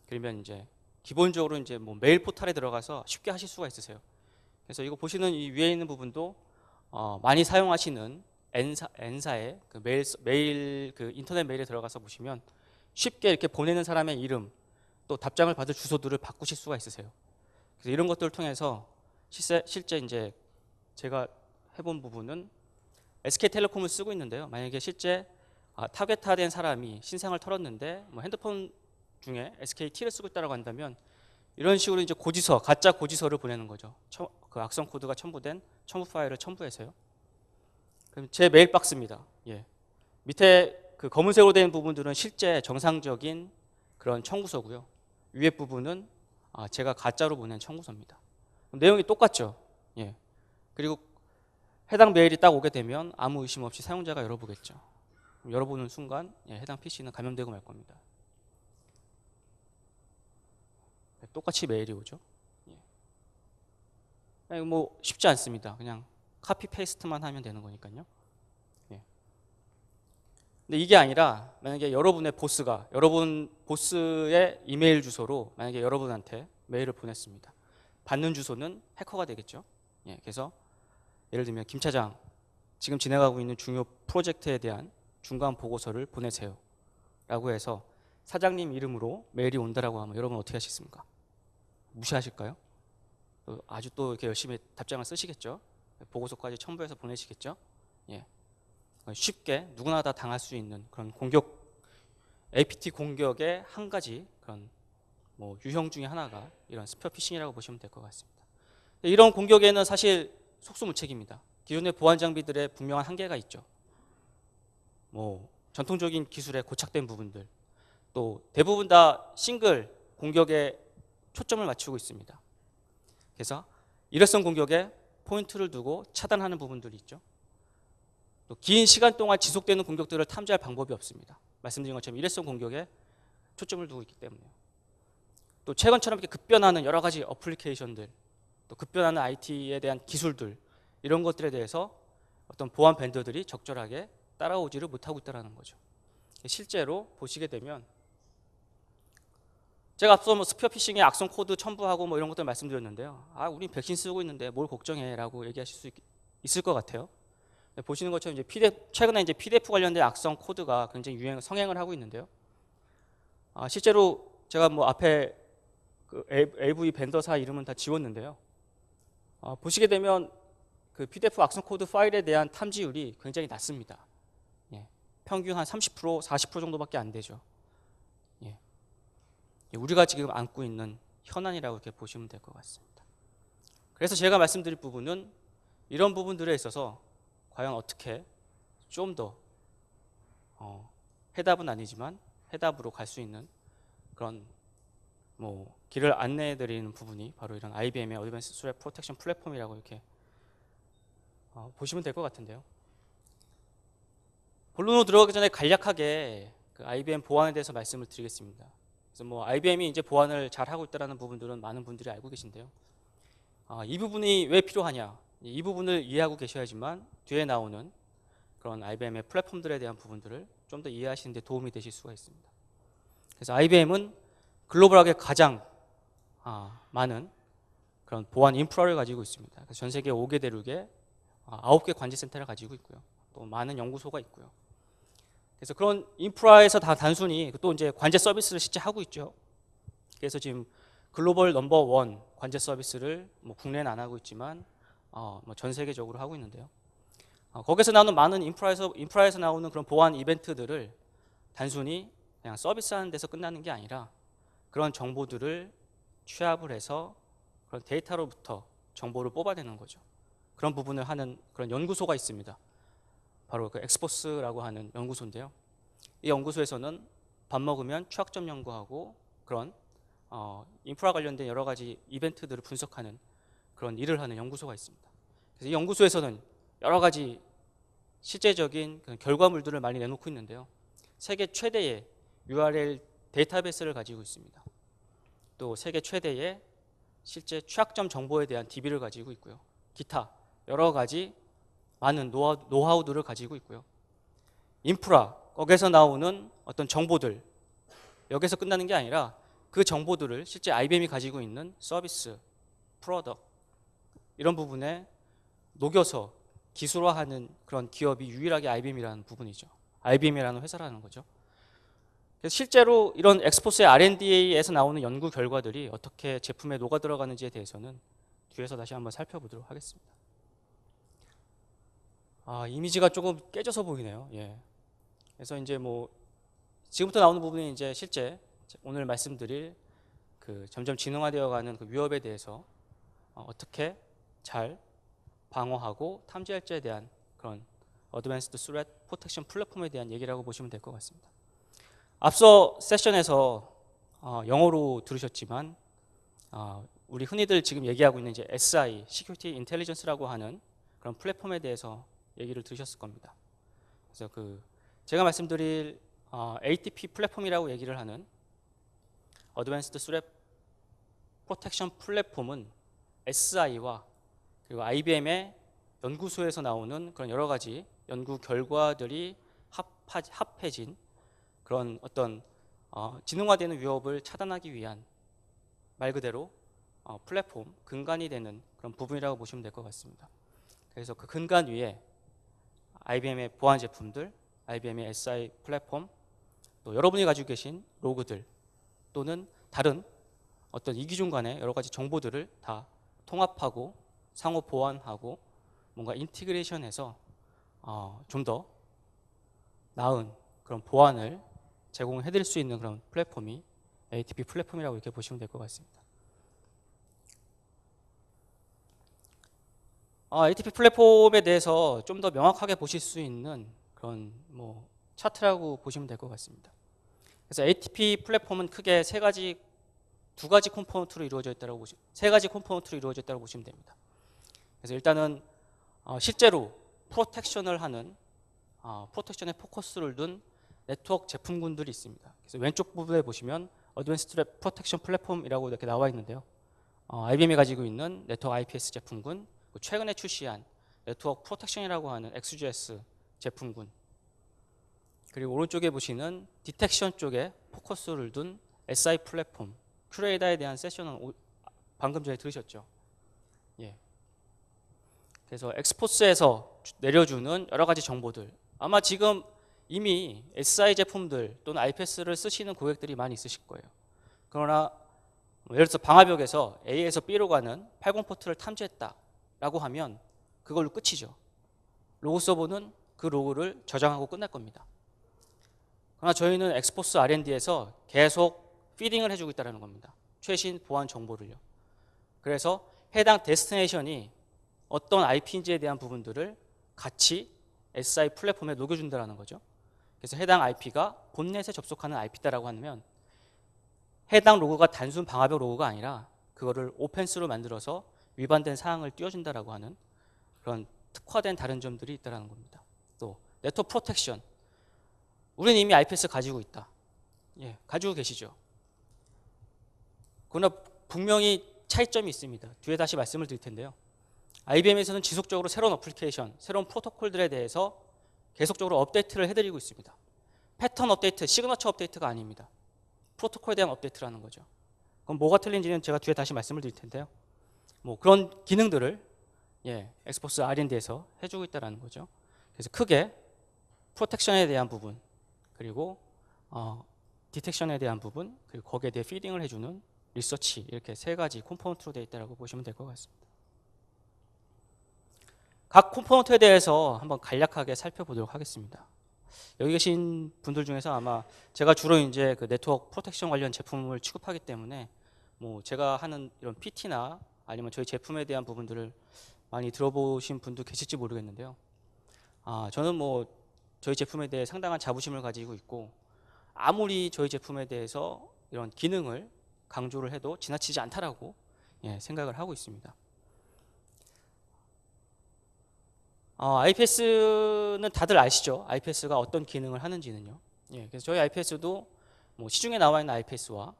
그러면 이제 기본적으로 이제 뭐 메일 포털에 들어가서 쉽게 하실 수가 있으세요. 그래서 이거 보시는 이 위에 있는 부분도 많이 사용하시는 N사의 그 메일 그 인터넷 메일에 들어가서 보시면 쉽게 이렇게 보내는 사람의 이름 또 답장을 받을 주소들을 바꾸실 수가 있으세요. 그래서 이런 것들을 통해서 실제 이제 제가 해본 부분은 SK텔레콤을 쓰고 있는데요. 만약에 실제 타겟화된 사람이 신상을 털었는데 뭐 핸드폰 중에 SKT를 쓰고 있다고 한다면 이런 식으로 이제 가짜 고지서를 보내는 거죠. 그 악성 코드가 첨부된 첨부 파일을 첨부해서요. 그럼 제 메일 박스입니다. 예. 밑에 그 검은색으로 된 부분들은 실제 정상적인 그런 청구서고요. 위에 부분은 제가 가짜로 보낸 청구서입니다. 내용이 똑같죠. 예. 그리고 해당 메일이 딱 오게 되면 아무 의심 없이 사용자가 열어보겠죠. 열어보는 순간 해당 PC는 감염되고 말 겁니다. 똑같이 메일이 오죠. 예. 뭐 쉽지 않습니다. 그냥 카피 페이스트만 하면 되는 거니까요. 예. 근데 이게 아니라 만약에 여러분 보스의 이메일 주소로 만약에 여러분한테 메일을 보냈습니다. 받는 주소는 해커가 되겠죠. 예. 그래서 예를 들면 김 차장 지금 진행하고 있는 중요 프로젝트에 대한 중간 보고서를 보내세요 라고 해서 사장님 이름으로 메일이 온다라고 하면 여러분 어떻게 하시겠습니까? 무시하실까요? 아주 또 이렇게 열심히 답장을 쓰시겠죠. 보고서까지 첨부해서 보내시겠죠. 예. 쉽게 누구나 다 당할 수 있는 그런 APT 공격의 한 가지 그런 뭐 유형 중에 하나가 이런 스피어피싱이라고 보시면 될 것 같습니다. 이런 공격에는 사실 속수무책입니다. 기존의 보안 장비들의 분명한 한계가 있죠. 뭐 전통적인 기술에 고착된 부분들, 또 대부분 다 싱글 공격에 초점을 맞추고 있습니다. 그래서 일회성 공격에 포인트를 두고 차단하는 부분들이 있죠. 또 긴 시간 동안 지속되는 공격들을 탐지할 방법이 없습니다. 말씀드린 것처럼 일회성 공격에 초점을 두고 있기 때문에요. 또 최근처럼 이렇게 급변하는 여러 가지 어플리케이션들, 또 급변하는 IT에 대한 기술들, 이런 것들에 대해서 어떤 보안 벤더들이 적절하게 따라오지를 못하고 있다는 거죠. 실제로 보시게 되면 제가 앞서 뭐 스피어피싱의 악성 코드 첨부하고 뭐 이런 것들 말씀드렸는데요. 우린 백신 쓰고 있는데 뭘 걱정해라고 얘기하실 수 있을 것 같아요. 보시는 것처럼 이제 최근에 이제 PDF 관련된 악성 코드가 굉장히 성행을 하고 있는데요. 실제로 제가 뭐 앞에 그 AV 벤더사 이름은 다 지웠는데요. 보시게 되면 그 PDF 악성 코드 파일에 대한 탐지율이 굉장히 낮습니다. 예. 평균 한 30%, 40% 정도밖에 안 되죠. 예. 우리가 지금 안고 있는 현안이라고 이렇게 보시면 될 것 같습니다. 그래서 제가 말씀드릴 부분은 이런 부분들에 있어서 과연 어떻게 좀 더 해답은 아니지만 해답으로 갈 수 있는 그런 뭐 길을 안내해 드리는 부분이 바로 이런 IBM의 어드밴스 스트랩 프로텍션 플랫폼이라고 이렇게 보시면 될 것 같은데요. 본론으로 들어가기 전에 간략하게 그 IBM 보안에 대해서 말씀을 드리겠습니다. 그래서 뭐 IBM이 이제 보안을 잘 하고 있다는 부분들은 많은 분들이 알고 계신데요. 이 부분이 왜 필요하냐? 이 부분을 이해하고 계셔야지만 뒤에 나오는 그런 IBM의 플랫폼들에 대한 부분들을 좀 더 이해하시는 데 도움이 되실 수가 있습니다. 그래서 IBM은 글로벌하게 가장 많은 그런 보안 인프라를 가지고 있습니다. 그래서 전 세계 5개 대륙에 9개 관제센터를 가지고 있고요. 또 많은 연구소가 있고요. 그래서 그런 인프라에서 다 단순히 또 이제 관제 서비스를 실제 하고 있죠. 그래서 지금 글로벌 넘버 원 관제 서비스를 뭐 국내는 안 하고 있지만 뭐 전 세계적으로 하고 있는데요. 거기서 나오는 많은 인프라에서 나오는 그런 보안 이벤트들을 단순히 그냥 서비스하는 데서 끝나는 게 아니라 그런 정보들을 취합을 해서 그런 데이터로부터 정보를 뽑아내는 거죠. 그런 부분을 하는 그런 연구소가 있습니다. 바로 그 엑스포스라고 하는 연구소인데요. 이 연구소에서는 밥 먹으면 취약점 연구하고 그런 인프라 관련된 여러 가지 이벤트들을 분석하는 그런 일을 하는 연구소가 있습니다. 그래서 이 연구소에서는 여러 가지 실제적인 결과물들을 많이 내놓고 있는데요. 세계 최대의 URL 데이터베이스를 가지고 있습니다. 또 세계 최대의 실제 취약점 정보에 대한 DB를 가지고 있고요. 기타 여러 가지 많은 노하우들을 가지고 있고요. 인프라, 거기에서 나오는 어떤 정보들, 여기서 끝나는 게 아니라 그 정보들을 실제 IBM이 가지고 있는 서비스, 프로덕트 이런 부분에 녹여서 기술화하는 그런 기업이 유일하게 IBM이라는 부분이죠. IBM이라는 회사라는 거죠. 그래서 실제로 이런 엑스포스의 R&D에서 나오는 연구 결과들이 어떻게 제품에 녹아 들어가는지에 대해서는 뒤에서 다시 한번 살펴보도록 하겠습니다. 이미지가 조금 깨져서 보이네요. 예. 그래서 이제 뭐 지금부터 나오는 부분이 이제 실제 오늘 말씀드릴 그 점점 진흥화되어가는 그 위협에 대해서 어떻게 잘 방어하고 탐지할지에 대한 그런 어드밴스드 스레트 프로텍션 플랫폼에 대한 얘기라고 보시면 될 것 같습니다. 앞서 세션에서 영어로 들으셨지만 우리 흔히들 지금 얘기하고 있는 이제 SI, Security Intelligence라고 하는 그런 플랫폼에 대해서 얘기를 들으셨을 겁니다. 그래서 그 제가 말씀드릴 ATP 플랫폼이라고 얘기를 하는 어드밴스드 스레트 프로텍션 플랫폼은 SI와 그리고 IBM의 연구소에서 나오는 그런 여러 가지 연구 결과들이 합해진 그런 어떤 지능화되는 위협을 차단하기 위한 말 그대로 플랫폼, 근간이 되는 그런 부분이라고 보시면 될 것 같습니다. 그래서 그 근간 위에 IBM의 보안 제품들, IBM의 SI 플랫폼, 또 여러분이 가지고 계신 로그들 또는 다른 어떤 이기준 간의 여러 가지 정보들을 다 통합하고 상호 보완하고 뭔가 인티그레이션해서 좀 더 나은 그런 보안을 제공해드릴 수 있는 그런 플랫폼이 ATP 플랫폼이라고 이렇게 보시면 될 것 같습니다. ATP 플랫폼에 대해서 좀 더 명확하게 보실 수 있는 그런 뭐 차트라고 보시면 될 것 같습니다. 그래서 ATP 플랫폼은 크게 세 가지 콤포넌트로 이루어져 있다고 보시면 됩니다. 그래서 일단은 실제로 프로텍션을 하는 프로텍션에 포커스를 둔 네트워크 제품군들이 있습니다. 그래서 왼쪽 부분에 보시면 어드밴스드 프로텍션 플랫폼이라고 이렇게 나와 있는데요. IBM이 가지고 있는 네트워크 IPS 제품군, 최근에 출시한 네트워크 프로텍션이라고 하는 XGS 제품군, 그리고 오른쪽에 보시는 디텍션 쪽에 포커스를 둔 SI 플랫폼, 큐레이다에 대한 세션은 방금 전에 들으셨죠? 예. 그래서 엑스포스에서 내려주는 여러 가지 정보들, 아마 지금 이미 SI 제품들 또는 IPS를 쓰시는 고객들이 많이 있으실 거예요. 그러나 예를 들어서 방화벽에서 A에서 B로 가는 80 포트를 탐지했다라고 하면 그걸로 끝이죠. 로그 서버는 그 로그를 저장하고 끝날 겁니다. 그러나 저희는 엑스포스 R&D에서 계속 피딩을 해주고 있다는 겁니다. 최신 보안 정보를요. 그래서 해당 데스티네이션이 어떤 IP인지에 대한 부분들을 같이 SI 플랫폼에 녹여준다는 거죠. 그래서 해당 IP가 본넷에 접속하는 IP다라고 하면 해당 로그가 단순 방화벽 로그가 아니라 그거를 오펜스로 만들어서 위반된 사항을 띄워준다라고 하는 그런 특화된 다른 점들이 있다는 겁니다. 또 네트워크 프로텍션, 우리는 이미 IPS 가지고 있다. 예, 가지고 계시죠. 그러나 분명히 차이점이 있습니다. 뒤에 다시 말씀을 드릴 텐데요. IBM에서는 지속적으로 새로운 어플리케이션, 새로운 프로토콜들에 대해서 계속적으로 업데이트를 해드리고 있습니다. 패턴 업데이트, 시그너처 업데이트가 아닙니다. 프로토콜에 대한 업데이트라는 거죠. 그럼 뭐가 틀린지는 제가 뒤에 다시 말씀을 드릴 텐데요. 뭐 그런 기능들을 엑스포스 R&D에서 해주고 있다는 거죠. 그래서 크게 프로텍션에 대한 부분, 그리고 디텍션에 대한 부분, 그리고 거기에 대해 피딩을 해주는 리서치, 이렇게 세 가지 콤포넌트로 되어 있다고 보시면 될 것 같습니다. 각 콤포넌트에 대해서 한번 간략하게 살펴보도록 하겠습니다. 여기 계신 분들 중에서 아마 제가 주로 이제 그 네트워크 프로텍션 관련 제품을 취급하기 때문에 뭐 제가 하는 이런 PT나 아니면 저희 제품에 대한 부분들을 많이 들어보신 분도 계실지 모르겠는데요. 저는 뭐 저희 제품에 대해 상당한 자부심을 가지고 있고, 아무리 저희 제품에 대해서 이런 기능을 강조를 해도 지나치지 않다라고 생각을 하고 있습니다. IPS는 다들 아시죠? IPS가 어떤 기능을 하는지는요. 그래서 저희 IPS도 뭐 시중에 나와 있는 IPS와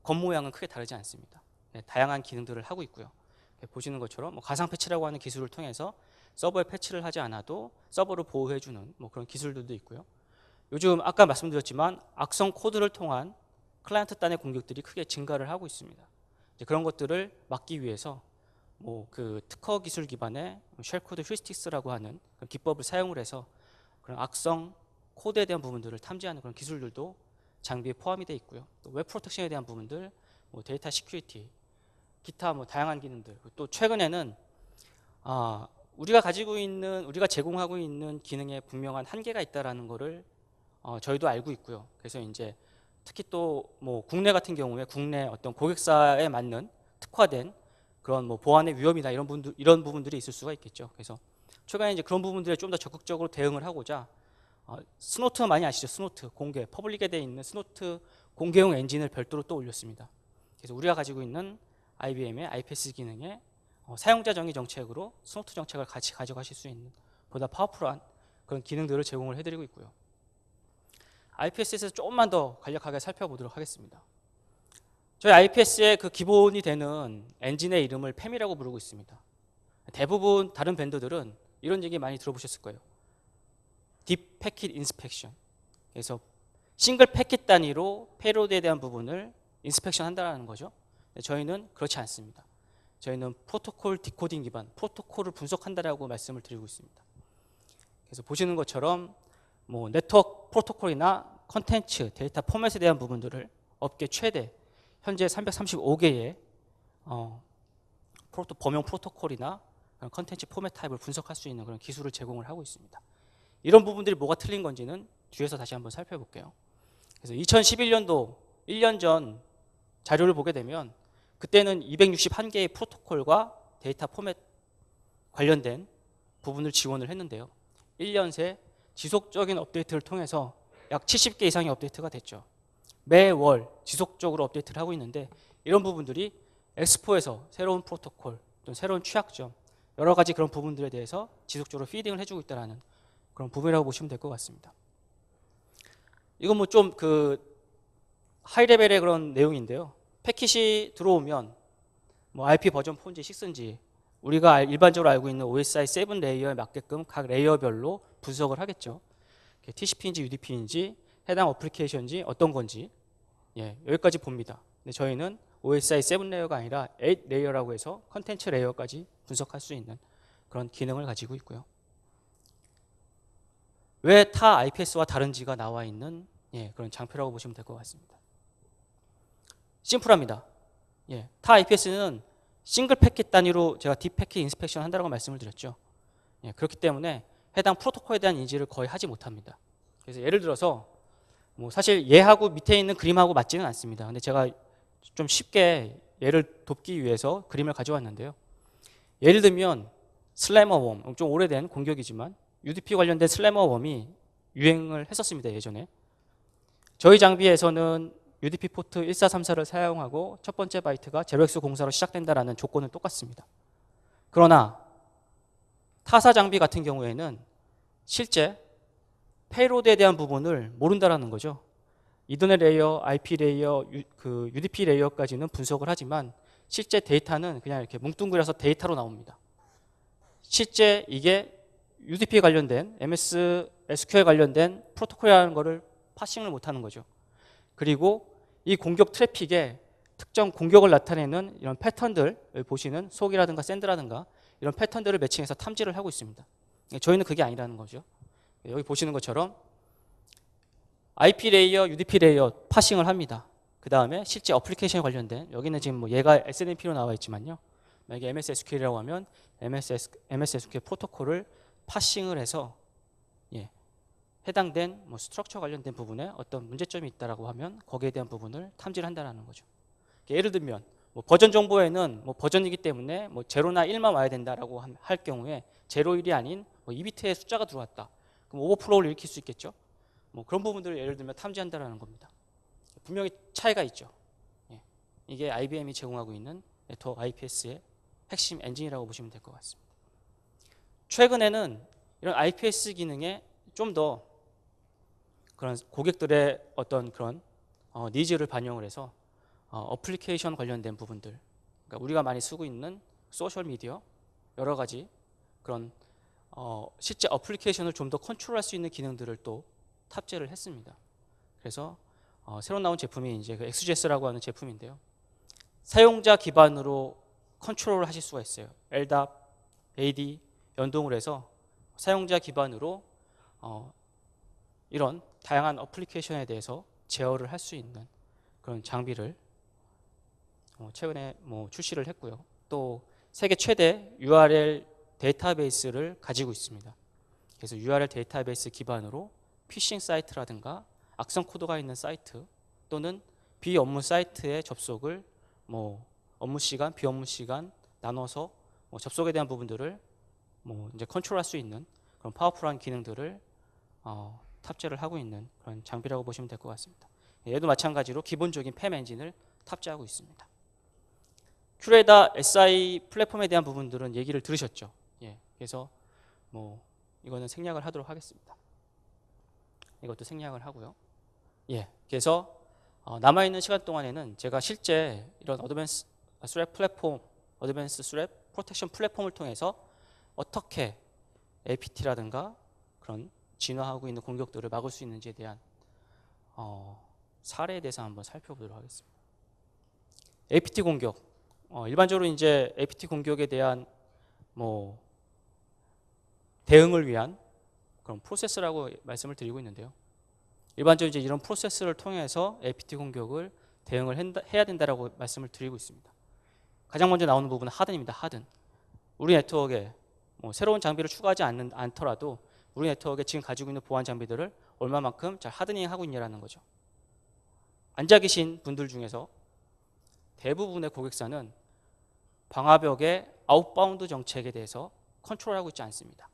겉모양은 크게 다르지 않습니다. 다양한 기능들을 하고 있고요. 보시는 것처럼 뭐 가상 패치라고 하는 기술을 통해서 서버에 패치를 하지 않아도 서버를 보호해주는 뭐 그런 기술들도 있고요. 요즘 아까 말씀드렸지만 악성 코드를 통한 클라이언트 단의 공격들이 크게 증가를 하고 있습니다. 그런 것들을 막기 위해서 뭐 그 특허 기술 기반의 쉘코드 휴리스틱스라고 하는 그런 기법을 사용을 해서 그런 악성 코드에 대한 부분들을 탐지하는 그런 기술들도 장비에 포함이 되어 있고요. 또 웹 프로텍션에 대한 부분들, 뭐 데이터 시큐리티, 기타 뭐 다양한 기능들. 또 최근에는 우리가 제공하고 있는 기능에 분명한 한계가 있다라는 거를 저희도 알고 있고요. 그래서 이제 특히 또 뭐 국내 같은 경우에 국내 어떤 고객사에 맞는 특화된 그런 뭐 보안의 위험이나 이런 부분들이 있을 수가 있겠죠. 그래서 최근에 이제 그런 부분들에 좀 더 적극적으로 대응을 하고자 스노트 많이 아시죠? 스노트 공개 퍼블릭에 되어 있는 스노트 공개용 엔진을 별도로 또 올렸습니다. 그래서 우리가 가지고 있는 IBM의 IPS 기능에 사용자 정의 정책으로 스노트 정책을 같이 가져가실 수 있는 보다 파워풀한 그런 기능들을 제공을 해드리고 있고요. IPS에서 조금만 더 간략하게 살펴보도록 하겠습니다. 저희 IPS의 그 기본이 되는 엔진의 이름을 팸이라고 부르고 있습니다. 대부분 다른 밴더들은 이런 얘기 많이 들어보셨을 거예요. 딥 패킷 인스펙션. 그래서 싱글 패킷 단위로 페이로드에 대한 부분을 인스펙션 한다는 거죠. 저희는 그렇지 않습니다. 저희는 프로토콜 디코딩 기반, 프로토콜을 분석한다라고 말씀을 드리고 있습니다. 그래서 보시는 것처럼 뭐 네트워크 프로토콜이나 컨텐츠, 데이터 포맷에 대한 부분들을 업계 최대 현재 335개의 범용 프로토콜이나 컨텐츠 포맷 타입을 분석할 수 있는 그런 기술을 제공을 하고 있습니다. 이런 부분들이 뭐가 틀린 건지는 뒤에서 다시 한번 살펴볼게요. 그래서 2011년도 1년 전 자료를 보게 되면 그때는 261개의 프로토콜과 데이터 포맷 관련된 부분을 지원을 했는데요. 1년 새 지속적인 업데이트를 통해서 약 70개 이상의 업데이트가 됐죠. 매월 지속적으로 업데이트를 하고 있는데 이런 부분들이 엑스포에서 새로운 프로토콜 또는 새로운 취약점 여러 가지 그런 부분들에 대해서 지속적으로 피딩을 해주고 있다는 그런 부분이라고 보시면 될 것 같습니다. 이건 뭐 좀 그 하이 레벨의 그런 내용인데요. 패킷이 들어오면 뭐 IP 버전 4인지 6인지 우리가 일반적으로 알고 있는 OSI 7 레이어에 맞게끔 각 레이어별로 분석을 하겠죠. TCP인지 UDP인지 해당 어플리케이션인지 어떤 건지 여기까지 봅니다. 근데 저희는 OSI 7 레이어가 아니라 8 레이어라고 해서 컨텐츠 레이어까지 분석할 수 있는 그런 기능을 가지고 있고요. 왜 타 IPS와 다른지가 나와 있는 그런 장표라고 보시면 될 것 같습니다. 심플합니다. 타 IPS는 싱글 패킷 단위로 제가 딥 패킷 인스펙션 한다고 말씀을 드렸죠. 그렇기 때문에 해당 프로토콜에 대한 인지를 거의 하지 못합니다. 그래서 예를 들어서 뭐 사실 얘하고 밑에 있는 그림하고 맞지는 않습니다. 근데 제가 좀 쉽게 얘를 돕기 위해서 그림을 가져왔는데요. 예를 들면 슬래머웜, 좀 오래된 공격이지만 UDP 관련된 슬래머웜이 유행을 했었습니다. 예전에. 저희 장비에서는 UDP 포트 1434를 사용하고 첫 번째 바이트가 0x04로 시작된다라는 조건은 똑같습니다. 그러나 타사 장비 같은 경우에는 실제 페이로드에 대한 부분을 모른다라는 거죠. 이더넷 레이어, IP 레이어, UDP 레이어까지는 분석을 하지만 실제 데이터는 그냥 이렇게 뭉뚱그려서 데이터로 나옵니다. 실제 이게 UDP 관련된 MS SQL 관련된 프로토콜이라는 거를 파싱을 못하는 거죠. 그리고 이 공격 트래픽에 특정 공격을 나타내는 이런 패턴들 보시는 속이라든가 샌드라든가 이런 패턴들을 매칭해서 탐지를 하고 있습니다. 저희는 그게 아니라는 거죠. 여기 보시는 것처럼 IP 레이어, UDP 레이어 파싱을 합니다. 그 다음에 실제 어플리케이션에 관련된 여기는 지금 뭐 얘가 SNMP로 나와 있지만요. 만약에 MS SQL이라고 하면 MS SQL 프로토콜을 파싱을 해서 해당된 뭐 스트럭처 관련된 부분에 어떤 문제점이 있다라고 하면 거기에 대한 부분을 탐지를 한다는 거죠. 예를 들면 뭐 버전 정보에는 뭐 버전이기 때문에 뭐 0나 1만 와야 된다라고 할 경우에 0, 1이 아닌 뭐 2비트의 숫자가 들어왔다. 그럼 오버플로우를 일으킬 수 있겠죠. 뭐 그런 부분들을 예를 들면 탐지한다라는 겁니다. 분명히 차이가 있죠. 이게 IBM이 제공하고 있는 네트워크 IPS의 핵심 엔진이라고 보시면 될 것 같습니다. 최근에는 이런 IPS 기능에 좀 더 그런 고객들의 어떤 그런 니즈를 반영을 해서 어플리케이션 관련된 부분들, 그러니까 우리가 많이 쓰고 있는 소셜 미디어 여러 가지 그런 실제 어플리케이션을 좀 더 컨트롤할 수 있는 기능들을 또 탑재를 했습니다. 그래서 새로 나온 제품이 이제 그 XGS라고 하는 제품인데요. 사용자 기반으로 컨트롤을 하실 수가 있어요. LDAP, AD 연동을 해서 사용자 기반으로 이런 다양한 어플리케이션에 대해서 제어를 할 수 있는 그런 장비를 최근에 출시를 했고요. 또 세계 최대 URL 데이터베이스를 가지고 있습니다. 그래서 URL 데이터베이스 기반으로 피싱 사이트라든가 악성 코드가 있는 사이트 또는 비업무 사이트의 접속을 업무 시간, 비업무 시간 나눠서 접속에 대한 부분들을 이제 컨트롤할 수 있는 그런 파워풀한 기능들을 탑재를 하고 있는 그런 장비라고 보시면 될 것 같습니다. 얘도 마찬가지로 기본적인 팸 엔진을 탑재하고 있습니다. 큐레다 SI 플랫폼에 대한 부분들은 얘기를 들으셨죠. 예, 그래서 이거는 생략을 하도록 하겠습니다. 이것도 생략을 하고요. 예, 그래서 남아있는 시간 동안에는 제가 실제 이런 어드밴스 스랩 플랫폼, 어드밴스 스랩 프로텍션 플랫폼을 통해서 어떻게 APT라든가 그런 진화하고 있는 공격들을 막을 수 있는지에 대한 사례에 대해서 한번 살펴보도록 하겠습니다. APT 공격, 일반적으로 이제 APT 공격에 대한 대응을 위한 그런 프로세스라고 말씀을 드리고 있는데요. 일반적으로 이제 이런 프로세스를 통해서 APT 공격을 대응을 해야 된다라고 말씀을 드리고 있습니다. 가장 먼저 나오는 부분은 하든입니다. 하든. 우리 네트워크에 새로운 장비를 추가하지 않더라도 우리 네트워크에 지금 가지고 있는 보안 장비들을 얼마만큼 잘 하드닝하고 있냐라는 거죠. 앉아 계신 분들 중에서 대부분의 고객사는 방화벽의 아웃바운드 정책에 대해서 컨트롤하고 있지 않습니다.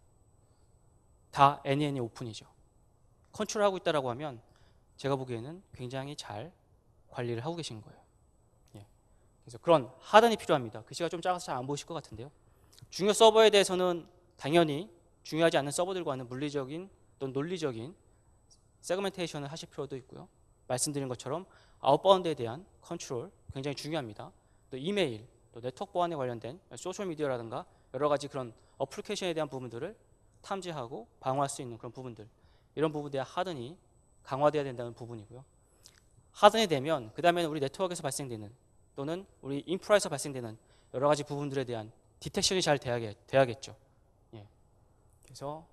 다 any 오픈이죠. 컨트롤하고 있다라고 하면 제가 보기에는 굉장히 잘 관리를 하고 계신 거예요. 예. 그래서 그런 하단이 필요합니다. 글씨가 좀 작아서 잘 안 보이실 것 같은데요. 중요 서버에 대해서는 당연히 중요하지 않는 서버들과는 물리적인 또는 논리적인 세그멘테이션을 하실 필요도 있고요. 말씀드린 것처럼 아웃바운드에 대한 컨트롤 굉장히 중요합니다. 또 이메일, 또 네트워크 보안에 관련된 소셜미디어라든가 여러 가지 그런 어플리케이션에 대한 부분들을 탐지하고 방어할 수 있는 그런 부분들, 이런 부분에 대한 하든이 강화되어야 된다는 부분이고요. 하든이 되면 그 다음에는 우리 네트워크에서 발생되는 또는 우리 인프라에서 발생되는 여러 가지 부분들에 대한 디텍션이 잘 돼야겠죠. 예. 그래서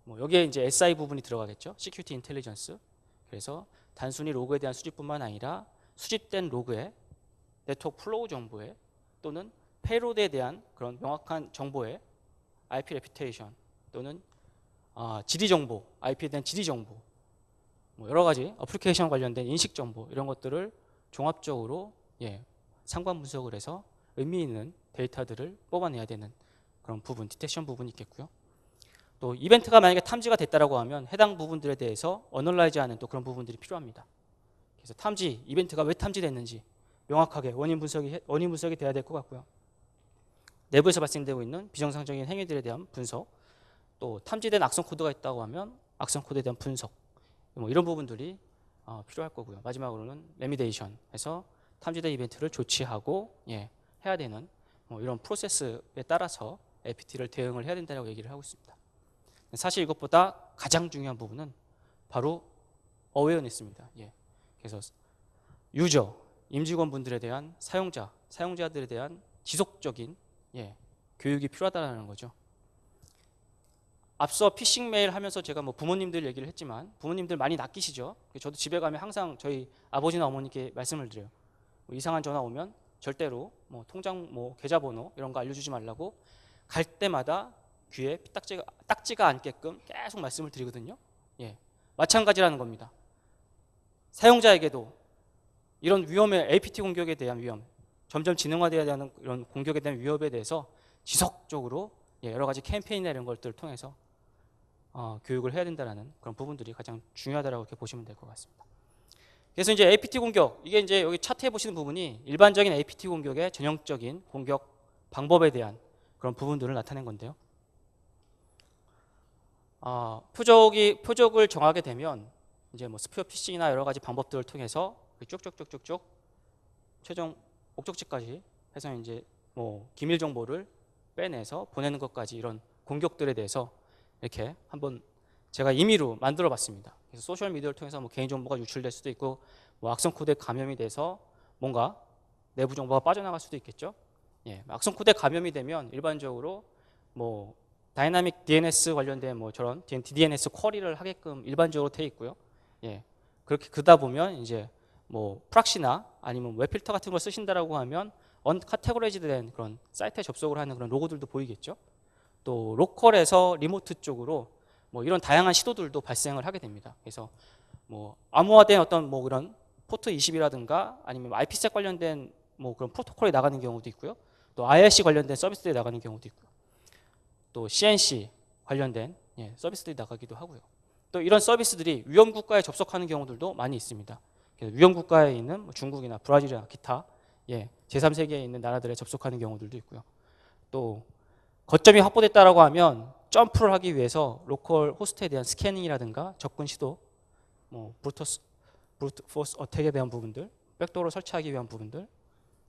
여기에 이제 SI 부분이 들어가겠죠. Security Intelligence. 그래서 단순히 로그에 대한 수집뿐만 아니라 수집된 로그의 네트워크 플로우 정보에 또는 페이로드에 대한 그런 명확한 정보의 IP 레퓨테이션 또는 지리 정보, IP에 대한 지리 정보, 여러 가지 어플리케이션 관련된 인식 정보 이런 것들을 종합적으로 상관 분석을 해서 의미 있는 데이터들을 뽑아내야 되는 그런 부분, 디텍션 부분이 있겠고요. 또 이벤트가 만약에 탐지가 됐다라고 하면 해당 부분들에 대해서 어널라이즈하는 또 그런 부분들이 필요합니다. 그래서 탐지, 이벤트가 왜 탐지됐는지 명확하게 원인 분석이 돼야 될 것 같고요. 내부에서 발생되고 있는 비정상적인 행위들에 대한 분석, 또 탐지된 악성 코드가 있다고 하면 악성 코드에 대한 분석, 이런 부분들이 필요할 거고요. 마지막으로는 레미데이션에서 탐지된 이벤트를 조치하고 해야 되는 이런 프로세스에 따라서 APT를 대응을 해야 된다고 얘기를 하고 있습니다. 사실 이것보다 가장 중요한 부분은 바로 어웨어니스입니다. 그래서 유저, 임직원분들에 대한 사용자들에 대한 지속적인 교육이 필요하다는 거죠. 앞서 피싱 메일 하면서 제가 부모님들 얘기를 했지만 부모님들 많이 낚이시죠. 저도 집에 가면 항상 저희 아버지나 어머니께 말씀을 드려요. 이상한 전화 오면 절대로 통장 계좌번호 이런 거 알려주지 말라고 갈 때마다 귀에 딱지가 않게끔 계속 말씀을 드리거든요. 마찬가지라는 겁니다. 사용자에게도 이런 위험의 APT 공격에 대한 위험, 점점 진흥화되어야 되는 이런 공격에 대한 위협에 대해서 지속적으로 여러 가지 캠페인이나 이런 것들을 통해서 교육을 해야 된다는 그런 부분들이 가장 중요하다고 이렇게 보시면 될 것 같습니다. 그래서 이제 APT 공격, 이게 이제 여기 차트에 보시는 부분이 일반적인 APT 공격의 전형적인 공격 방법에 대한 그런 부분들을 나타낸 건데요. 표적을 정하게 되면 이제 스피어 피싱이나 여러 가지 방법들을 통해서 쭉쭉쭉쭉쭉 최종 목적지까지 해서 이제 기밀 정보를 빼내서 보내는 것까지 이런 공격들에 대해서 이렇게 한번 제가 임의로 만들어 봤습니다. 그래서 소셜 미디어를 통해서 개인정보가 유출될 수도 있고 악성 코드에 감염이 돼서 뭔가 내부 정보가 빠져나갈 수도 있겠죠. 악성 코드에 감염이 되면 일반적으로 다이나믹 DNS 관련된 저런 DNS 쿼리를 하게끔 일반적으로 돼 있고요. 그렇게 그다 보면 이제 프락시나 아니면 웹필터 같은 걸 쓰신다라고 하면 언카테고라이즈된 그런 사이트에 접속을 하는 그런 로고들도 보이겠죠. 또 로컬에서 리모트 쪽으로 뭐 이런 다양한 시도들도 발생을 하게 됩니다. 그래서 뭐 암호화된 어떤 뭐 그런 포트 20이라든가 아니면 IPsec 관련된 뭐 그런 프로토콜이 나가는 경우도 있고요. 또 IRC 관련된 서비스들이 나가는 경우도 있고요. 또 CNC 관련된 서비스들이 나가기도 하고요. 또 이런 서비스들이 위험 국가에 접속하는 경우들도 많이 있습니다. 그래서 위험 국가에 있는 뭐 중국이나 브라질이나 기타 제3세계에 있는 나라들에 접속하는 경우들도 있고요. 또 거점이 확보됐다라고 하면 점프를 하기 위해서 로컬 호스트에 대한 스캐닝이라든가 접근 시도, 뭐 브루트 포스 어택에 대한 부분들, 백도어를 설치하기 위한 부분들,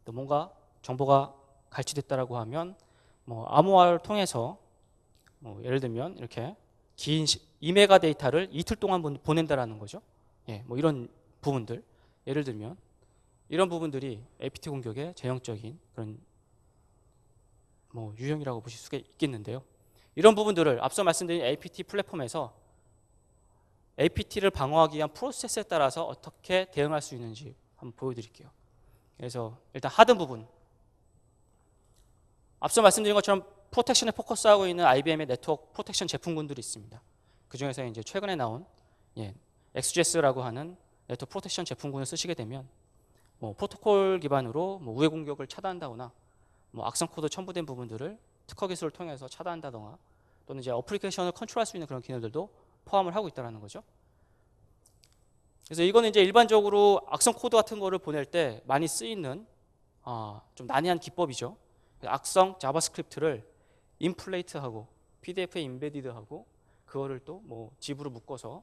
또 뭔가 정보가 갈취됐다라고 하면 뭐 암호화를 통해서 뭐 예를 들면 이렇게 긴 2메가 데이터를 이틀 동안 보낸다라는 거죠. 뭐 이런 부분들, 예를 들면 이런 부분들이 APT 공격의 전형적인 그런 뭐 유형이라고 보실 수가 있겠는데요. 이런 부분들을 앞서 말씀드린 APT 플랫폼에서 APT를 방어하기 위한 프로세스에 따라서 어떻게 대응할 수 있는지 한번 보여드릴게요. 그래서 일단 하드 부분, 앞서 말씀드린 것처럼 프로텍션에 포커스하고 있는 IBM의 네트워크 프로텍션 제품군들이 있습니다. 그 중에서 이제 최근에 나온 XGS라고 하는 네트워크 프로텍션 제품군을 쓰시게 되면 뭐 프로토콜 기반으로 뭐 우회 공격을 차단한다거나 뭐 악성 코드 첨부된 부분들을 특허 기술을 통해서 차단한다거나 또는 이제 어플리케이션을 컨트롤할 수 있는 그런 기능들도 포함을 하고 있다는 거죠. 그래서 이거는 이제 일반적으로 악성 코드 같은 거를 보낼 때 많이 쓰이는 좀 난해한 기법이죠. 악성 자바스크립트를 인플레이트하고 PDF에 인베디드하고 그거를 또 뭐 집으로 묶어서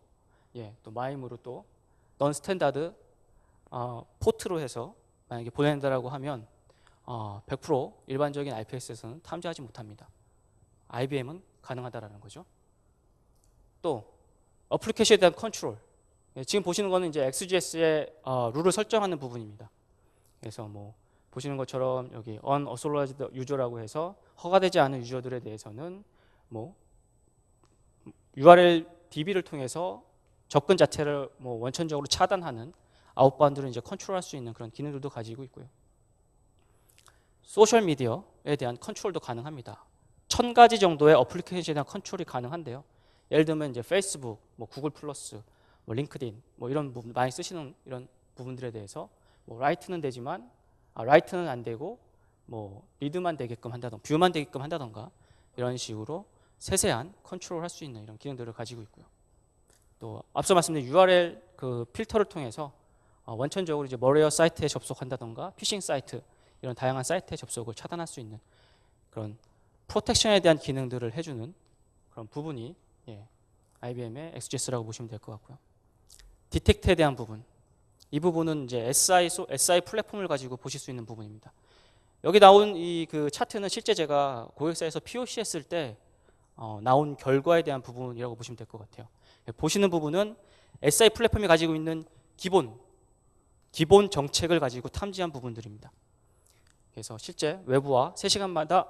또 마임으로 또 넌 스탠다드 포트로 해서 만약에 보낸다라고 하면 100% 일반적인 IPS에서는 탐지하지 못합니다. IBM은 가능하다라는 거죠. 또 어플리케이션에 대한 컨트롤. 지금 보시는 거는 이제 XGS의 룰을 설정하는 부분입니다. 그래서 뭐 보시는 것처럼 여기 unauthorized user라고 해서 허가되지 않은 유저들에 대해서는 뭐 URL DB를 통해서 접근 자체를 뭐 원천적으로 차단하는 아웃바운드를 이제 컨트롤할 수 있는 그런 기능들도 가지고 있고요. 소셜 미디어에 대한 컨트롤도 가능합니다. 1000가지 정도의 어플리케이션에 대한 컨트롤이 가능한데요. 예를 들면 이제 페이스북, 뭐 구글 플러스, 뭐 링크드인, 뭐 이런 부분 많이 쓰시는 이런 부분들에 대해서 뭐 라이트는 되지만 라이트는 안 되고 뭐 리드만 되게끔 한다던가 뷰만 되게끔 한다던가 이런 식으로 세세한 컨트롤을 할 수 있는 이런 기능들을 가지고 있고요. 또 앞서 말씀드린 URL 그 필터를 통해서 원천적으로 이제 머레어 사이트에 접속한다던가 피싱 사이트 이런 다양한 사이트에 접속을 차단할 수 있는 그런 프로텍션에 대한 기능들을 해주는 그런 부분이 IBM의 XGS라고 보시면 될 것 같고요. 디텍트에 대한 부분, 이 부분은 이제 SI 플랫폼을 가지고 보실 수 있는 부분입니다. 여기 나온 이 그 차트는 실제 제가 고객사에서 POC 했을 때 나온 결과에 대한 부분이라고 보시면 될 것 같아요. 보시는 부분은 SI 플랫폼이 가지고 있는 기본 정책을 가지고 탐지한 부분들입니다. 그래서 실제 외부와 3시간마다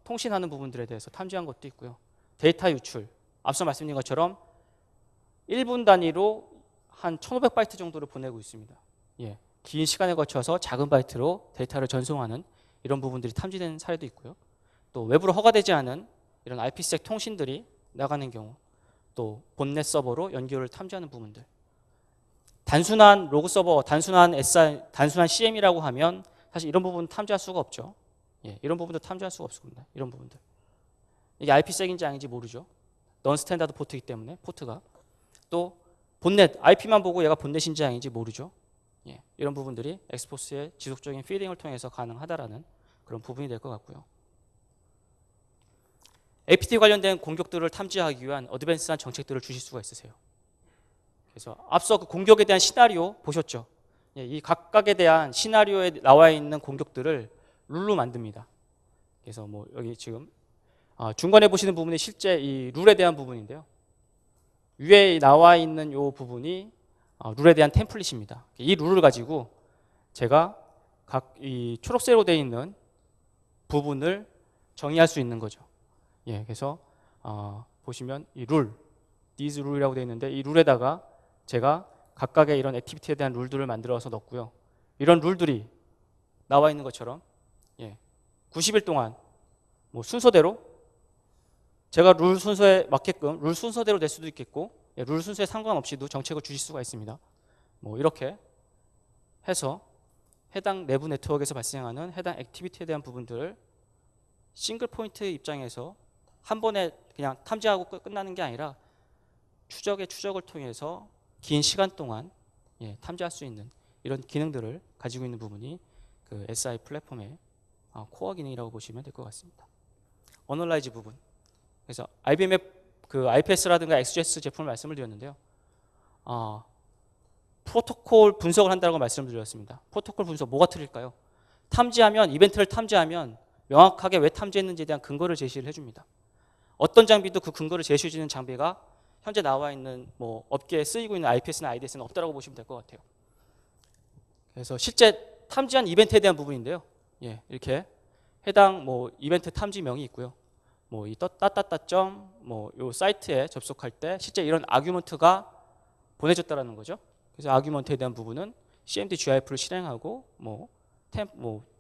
통신하는 부분들에 대해서 탐지한 것도 있고요. 데이터 유출, 앞서 말씀드린 것처럼 1분 단위로 한 1500바이트 정도를 보내고 있습니다. 긴 시간에 거쳐서 작은 바이트로 데이터를 전송하는 이런 부분들이 탐지된 사례도 있고요. 또 외부로 허가되지 않은 이런 IPsec 통신들이 나가는 경우, 또 본넷 서버로 연결을 탐지하는 부분들. 단순한 로그 서버, 단순한 CM이라고 하면 사실 이런 부분 탐지할 수가 없죠. 이런 부분도 탐지할 수가 없습니다. 이런 부분들. 이게 IPsec인지 아닌지 모르죠. 넌 스탠다드 포트이기 때문에 포트가. 또 본넷, IP만 보고 얘가 본넷인지 아닌지 모르죠. 이런 부분들이 엑스포스의 지속적인 피딩을 통해서 가능하다라는 그런 부분이 될 것 같고요. APT 관련된 공격들을 탐지하기 위한 어드밴스한 정책들을 주실 수가 있으세요. 그래서 앞서 그 공격에 대한 시나리오 보셨죠? 이 각각에 대한 시나리오에 나와 있는 공격들을 룰로 만듭니다. 그래서 뭐 여기 지금 중간에 보시는 부분이 실제 이 룰에 대한 부분인데요. 위에 나와 있는 이 부분이 룰에 대한 템플릿입니다. 이 룰을 가지고 제가 각 이 초록색으로 되어 있는 부분을 정의할 수 있는 거죠. 그래서 보시면 이 룰, these 룰이라고 되어 있는데 이 룰에다가 제가 각각의 이런 액티비티에 대한 룰들을 만들어서 넣었고요. 이런 룰들이 나와 있는 것처럼 90일 동안 뭐 순서대로 제가 룰 순서에 맞게끔 룰 순서대로 될 수도 있겠고 룰 순서에 상관없이도 정책을 주실 수가 있습니다. 뭐 이렇게 해서 해당 내부 네트워크에서 발생하는 해당 액티비티에 대한 부분들을 싱글 포인트 입장에서 한 번에 그냥 탐지하고 끝나는 게 아니라 추적의 추적을 통해서 긴 시간 동안 탐지할 수 있는 이런 기능들을 가지고 있는 부분이 그 SI 플랫폼의 코어 기능이라고 보시면 될 것 같습니다. 어널라이즈 부분. 그래서 IBM의 그 IPS라든가 XGS 제품을 말씀을 드렸는데요. 프로토콜 분석을 한다고 말씀을 드렸습니다. 프로토콜 분석 뭐가 틀릴까요? 탐지하면 이벤트를 탐지하면 명확하게 왜 탐지했는지에 대한 근거를 제시를 해줍니다. 어떤 장비도 그 근거를 제시해 주는 장비가 현재 나와 있는 뭐 업계에 쓰이고 있는 IPS나 IDS는 없다라고 보시면 될 것 같아요. 그래서 실제 탐지한 이벤트에 대한 부분인데요. 이렇게 해당 뭐 이벤트 탐지명이 있고요. 뭐 이 따따따점 뭐 요 사이트에 접속할 때 실제 이런 아규먼트가 보내졌다라는 거죠. 그래서 아규먼트에 대한 부분은 CMD GIF를 실행하고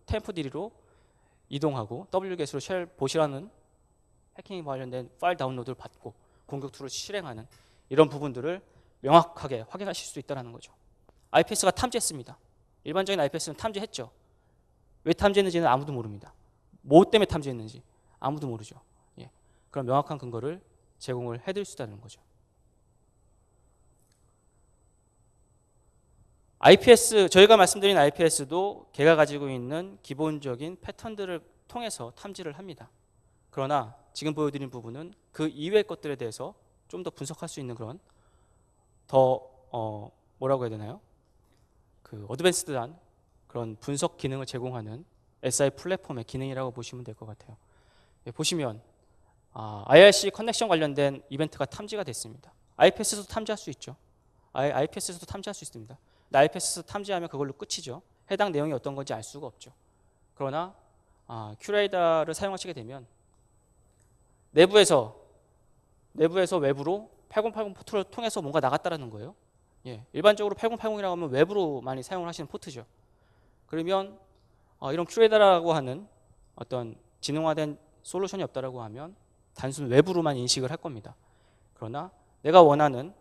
템포D로 이동하고 wget으로 쉘 보시라는 해킹에 관련된 파일 다운로드를 받고 공격 툴을 실행하는 이런 부분들을 명확하게 확인하실 수 있다는 거죠. IPS가 탐지했습니다. 일반적인 IPS는 탐지했죠. 왜 탐지했는지는 아무도 모릅니다. 뭐 때문에 탐지했는지 아무도 모르죠. 그런 명확한 근거를 제공을 해드릴 수 있다는 거죠. IPS, 저희가 말씀드린 IPS도 걔가 가지고 있는 기본적인 패턴들을 통해서 탐지를 합니다. 그러나 지금 보여드린 부분은 그 이외의 것들에 대해서 좀 더 분석할 수 있는 그런 더 뭐라고 해야 되나요? 그 어드밴스드한 그런 분석 기능을 제공하는 SI 플랫폼의 기능이라고 보시면 될 것 같아요. 보시면 IRC 커넥션 관련된 이벤트가 탐지가 됐습니다. IPS에서도 탐지할 수 있죠. IPS에서도 탐지할 수 있습니다. 근데 IPS에서 탐지하면 그걸로 끝이죠. 해당 내용이 어떤 건지 알 수가 없죠. 그러나 큐레이더를 사용하시게 되면 내부에서 외부로 8080 포트를 통해서 뭔가 나갔다라는 거예요. 일반적으로 8080이라고 하면 외부로 많이 사용을 하시는 포트죠. 그러면 이런 큐레이더라고 하는 어떤 지능화된 솔루션이 없다라고 하면 단순 외부로만 인식을 할 겁니다. 그러나 내가 원하는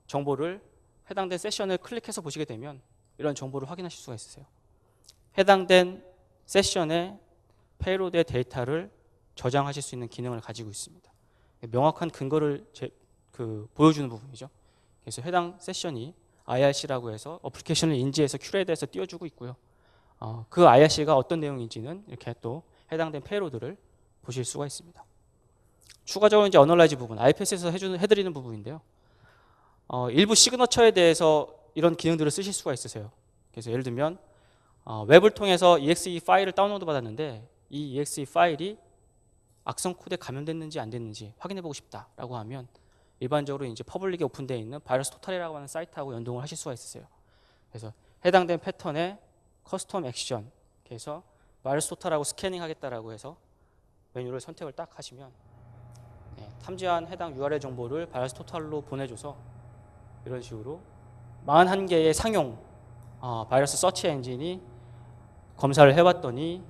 정보를 해당된 세션을 클릭해서 보시게 되면 이런 정보를 확인하실 수가 있으세요. 해당된 세션의 페이로드의 데이터를 저장하실 수 있는 기능을 가지고 있습니다. 명확한 근거를 보여주는 부분이죠. 그래서 해당 세션이 IRC라고 해서 어플리케이션을 인지해서 큐레이더에서 띄워주고 있고요. 그 IRC가 어떤 내용인지는 이렇게 또 해당된 페이로드를 보실 수가 있습니다. 추가적으로 이제 어널라이즈 부분, IPS에서 해드리는 부분인데요. 일부 시그너처에 대해서 이런 기능들을 쓰실 수가 있으세요. 그래서 예를 들면 웹을 통해서 exe 파일을 다운로드 받았는데 이 exe 파일이 악성 코드에 감염됐는지 안 됐는지 확인해보고 싶다라고 하면 일반적으로 이제 퍼블릭에 오픈되어 있는 바이러스 토탈이라고 하는 사이트하고 연동을 하실 수가 있으세요. 그래서 해당된 패턴의 커스텀 액션, 그래서 바이러스 토탈하고 스캐닝 하겠다라고 해서 메뉴를 선택을 딱 하시면 탐지한 해당 URL 정보를 바이러스 토탈로 보내줘서 이런 식으로 41개의 상용 바이러스 서치 엔진이 검사를 해봤더니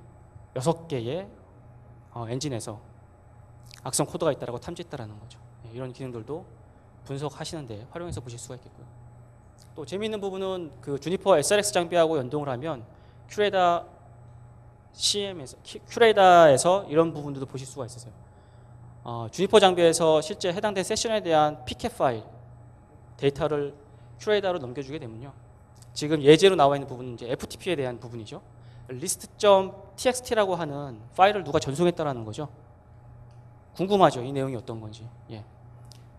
6개의 엔진에서 악성 코드가 있다라고 탐지했다라는 거죠. 이런 기능들도 분석하시는데 활용해서 보실 수가 있겠고요. 또 재미있는 부분은 그 주니퍼 SRX 장비하고 연동을 하면 큐레이더에서 이런 부분들도 보실 수가 있으세요. 주니퍼 장비에서 실제 해당된 세션에 대한 피켓 파일 데이터를 큐레이더로 넘겨주게 되면요. 지금 예제로 나와 있는 부분은 이제 FTP에 대한 부분이죠. list.txt라고 하는 파일을 누가 전송했다라는 거죠. 궁금하죠, 이 내용이 어떤 건지.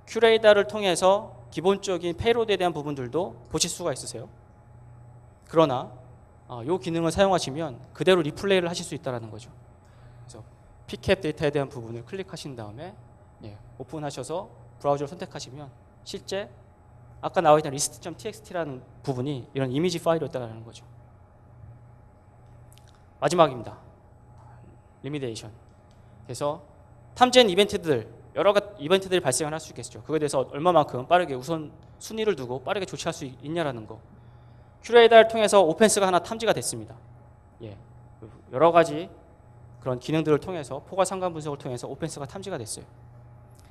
큐레이더를 통해서 기본적인 페이로드에 대한 부분들도 보실 수가 있으세요. 그러나 이 기능을 사용하시면 그대로 리플레이를 하실 수 있다는 거죠. 그래서 피켓 데이터에 대한 부분을 클릭하신 다음에 오픈하셔서 브라우저를 선택하시면 실제 아까 나와 있던 list.txt라는 부분이 이런 이미지 파일이었다는 거죠. 마지막입니다. 리미데이션. 그래서 탐지한 이벤트들, 여러 가지 이벤트들이 발생을 할 수 있겠죠. 그거에 대해서 얼마만큼 빠르게 우선 순위를 두고 빠르게 조치할 수 있냐라는 거. 큐레이더를 통해서 오펜스가 하나 탐지가 됐습니다. 여러 가지 그런 기능들을 통해서 포괄 상관 분석을 통해서 오펜스가 탐지가 됐어요.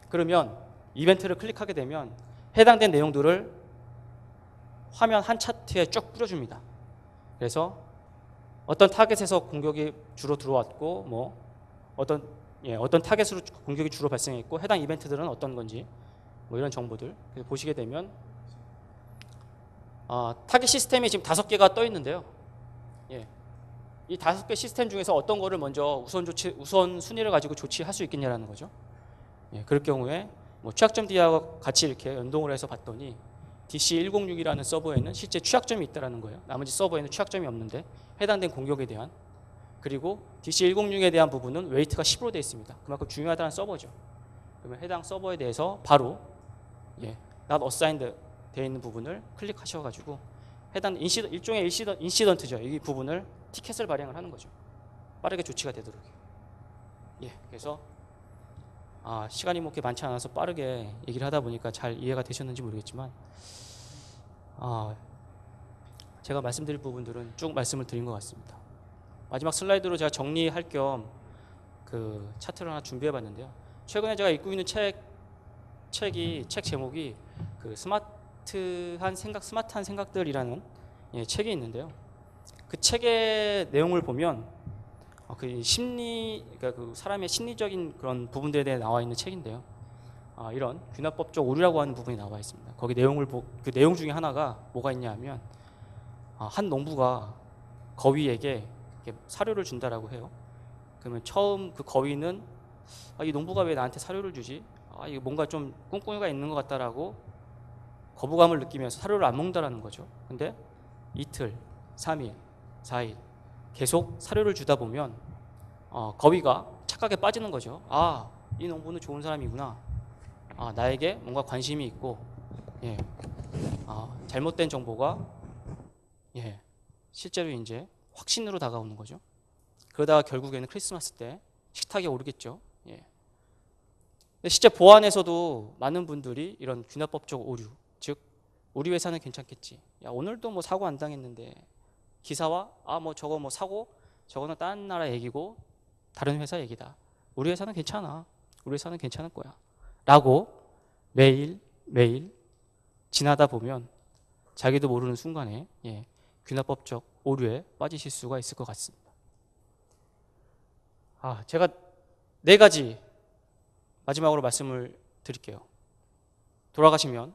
그러면 이벤트를 클릭하게 되면 해당된 내용들을 화면 한 차트에 쭉 뿌려줍니다. 그래서 어떤 타겟에서 공격이 주로 들어왔고 뭐 어떤 타겟으로 공격이 주로 발생했고 해당 이벤트들은 어떤 건지 뭐 이런 정보들 보시게 되면 타겟 시스템이 지금 5개가 떠 있는데요. 예. 이 5개 시스템 중에서 어떤 거를 먼저 우선 순위를 가지고 조치할 수 있겠냐라는 거죠. 예. 그럴 경우에 뭐 취약점 DI와 같이 이렇게 연동을 해서 봤더니 DC106이라는 서버에는 실제 취약점이 있다라는 거예요. 나머지 서버에는 취약점이 없는데 해당된 공격에 대한, 그리고 DC106에 대한 부분은 웨이트가 10으로 되어 있습니다. 그만큼 중요하다는 서버죠. 그러면 해당 서버에 대해서 바로 not assigned 되어 있는 부분을 클릭하셔가지고 해당 일종의 인시던트죠. 이 부분을 티켓을 발행을 하는 거죠. 빠르게 조치가 되도록. 그래서 시간이 뭐 그렇게 많지 않아서 빠르게 얘기를 하다 보니까 잘 이해가 되셨는지 모르겠지만 제가 말씀드릴 부분들은 쭉 말씀을 드린 것 같습니다. 마지막 슬라이드로 제가 정리할 겸 그 차트를 하나 준비해봤는데요. 최근에 제가 읽고 있는 책 제목이 그 스마트한 생각들이라는 책이 있는데요. 그 책의 내용을 보면 그러니까 그 사람의 심리적인 그런 부분들에 대해 나와 있는 책인데요. 이런 균합법적 오류라고 하는 부분이 나와 있습니다. 거기 그 내용 중에 하나가 뭐가 있냐면 한 농부가 거위에게 사료를 준다라고 해요. 그러면 처음 그 거위는 이 농부가 왜 나한테 사료를 주지? 이거 뭔가 좀 꿍꿍이가 있는 것 같다라고 거부감을 느끼면서 사료를 안 먹는다라는 거죠. 근데 이틀, 3일, 4일 계속 사료를 주다 보면 거위가 착각에 빠지는 거죠. 이 농부는 좋은 사람이구나. 나에게 뭔가 관심이 있고, 잘못된 정보가 실제로 이제 확신으로 다가오는 거죠. 그러다가 결국에는 크리스마스 때 식탁에 오르겠죠. 근데 실제 보안에서도 많은 분들이 이런 균합법적 오류, 즉 우리 회사는 괜찮겠지. 오늘도 뭐 사고 안 당했는데 기사와 뭐 저거 뭐 사고 저거는 다른 나라 얘기고 다른 회사 얘기다. 우리 회사는 괜찮아. 우리 회사는 괜찮을 거야. 라고 매일 지나다 보면 자기도 모르는 순간에 균합법적 오류에 빠지실 수가 있을 것 같습니다. 제가 4가지 마지막으로 말씀을 드릴게요. 돌아가시면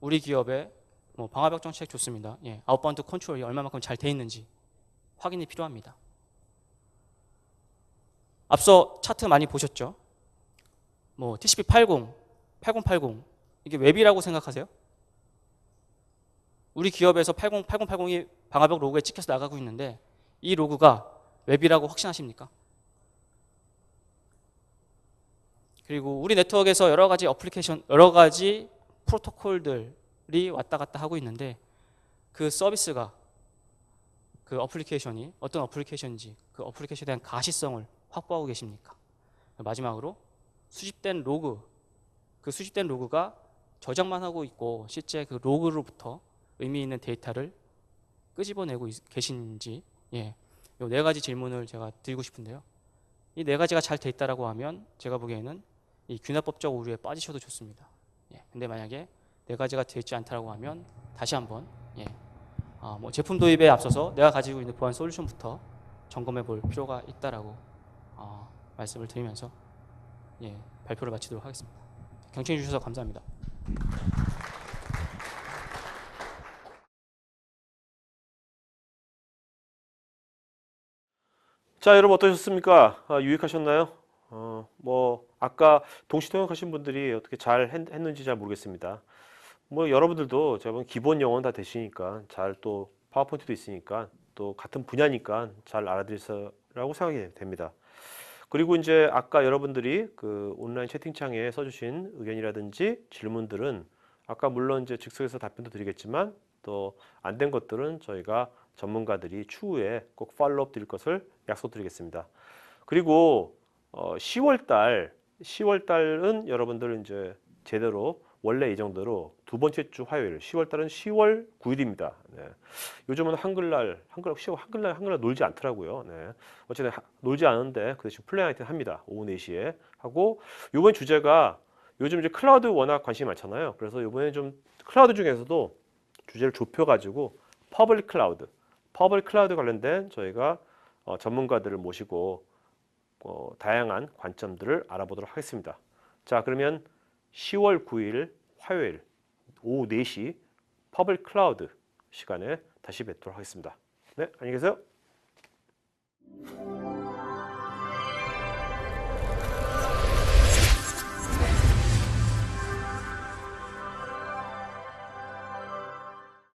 우리 기업의 방화벽 정책 좋습니다. 아웃바운드 컨트롤이 얼마만큼 잘 돼 있는지 확인이 필요합니다. 앞서 차트 많이 보셨죠? TCP 80, 8080 이게 웹이라고 생각하세요? 우리 기업에서 8080이 방화벽 로그에 찍혀서 나가고 있는데 이 로그가 웹이라고 확신하십니까? 그리고 우리 네트워크에서 여러 가지 어플리케이션, 여러 가지 프로토콜들이 왔다 갔다 하고 있는데 그 서비스가, 그 어플리케이션이 어떤 어플리케이션인지 그 어플리케이션에 대한 가시성을 확보하고 계십니까? 마지막으로 수집된 로그, 그 수집된 로그가 저장만 하고 있고 실제 그 로그로부터 의미 있는 데이터를 끄집어내고 계신지, 이 4가지 질문을 제가 드리고 싶은데요. 이 4가지가 잘 돼 있다라고 하면 제가 보기에는 이 균합법적 오류에 빠지셔도 좋습니다. 근데 만약에 4가지가 되어 있지 않다라고 하면 다시 한번 제품 도입에 앞서서 내가 가지고 있는 보안 솔루션부터 점검해 볼 필요가 있다라고 말씀을 드리면서 발표를 마치도록 하겠습니다. 경청해 주셔서 감사합니다. 자, 여러분 어떠셨습니까? 유익하셨나요? 아까 동시 통역하신 분들이 어떻게 잘 했는지 잘 모르겠습니다. 여러분들도 제가 보면 기본 영어는 다 되시니까 잘, 또 파워포인트도 있으니까 또 같은 분야니까 잘 알아들으시라고 생각이 됩니다. 그리고 이제 아까 여러분들이 그 온라인 채팅창에 써주신 의견이라든지 질문들은 아까 물론 이제 즉석에서 답변도 드리겠지만 또 안 된 것들은 저희가 전문가들이 추후에 꼭 팔로우업 드릴 것을 약속드리겠습니다. 그리고 10월 달은 여러분들 이제 제대로 원래 예정대로 두 번째 주 화요일 10월 달은 10월 9일입니다. 네. 요즘은 한글날 놀지 않더라고요. 네. 어쨌든 놀지 않은데 그 대신 플랜 아이템 합니다. 오후 4시에 하고 이번 주제가 요즘 이제 클라우드 워낙 관심이 많잖아요. 그래서 이번에 좀 클라우드 중에서도 주제를 좁혀가지고 퍼블릭 클라우드 관련된 저희가 전문가들을 모시고 다양한 관점들을 알아보도록 하겠습니다. 자, 그러면 10월 9일 화요일 오후 4시 퍼블릭 클라우드 시간에 다시 뵙도록 하겠습니다. 네, 안녕히 계세요.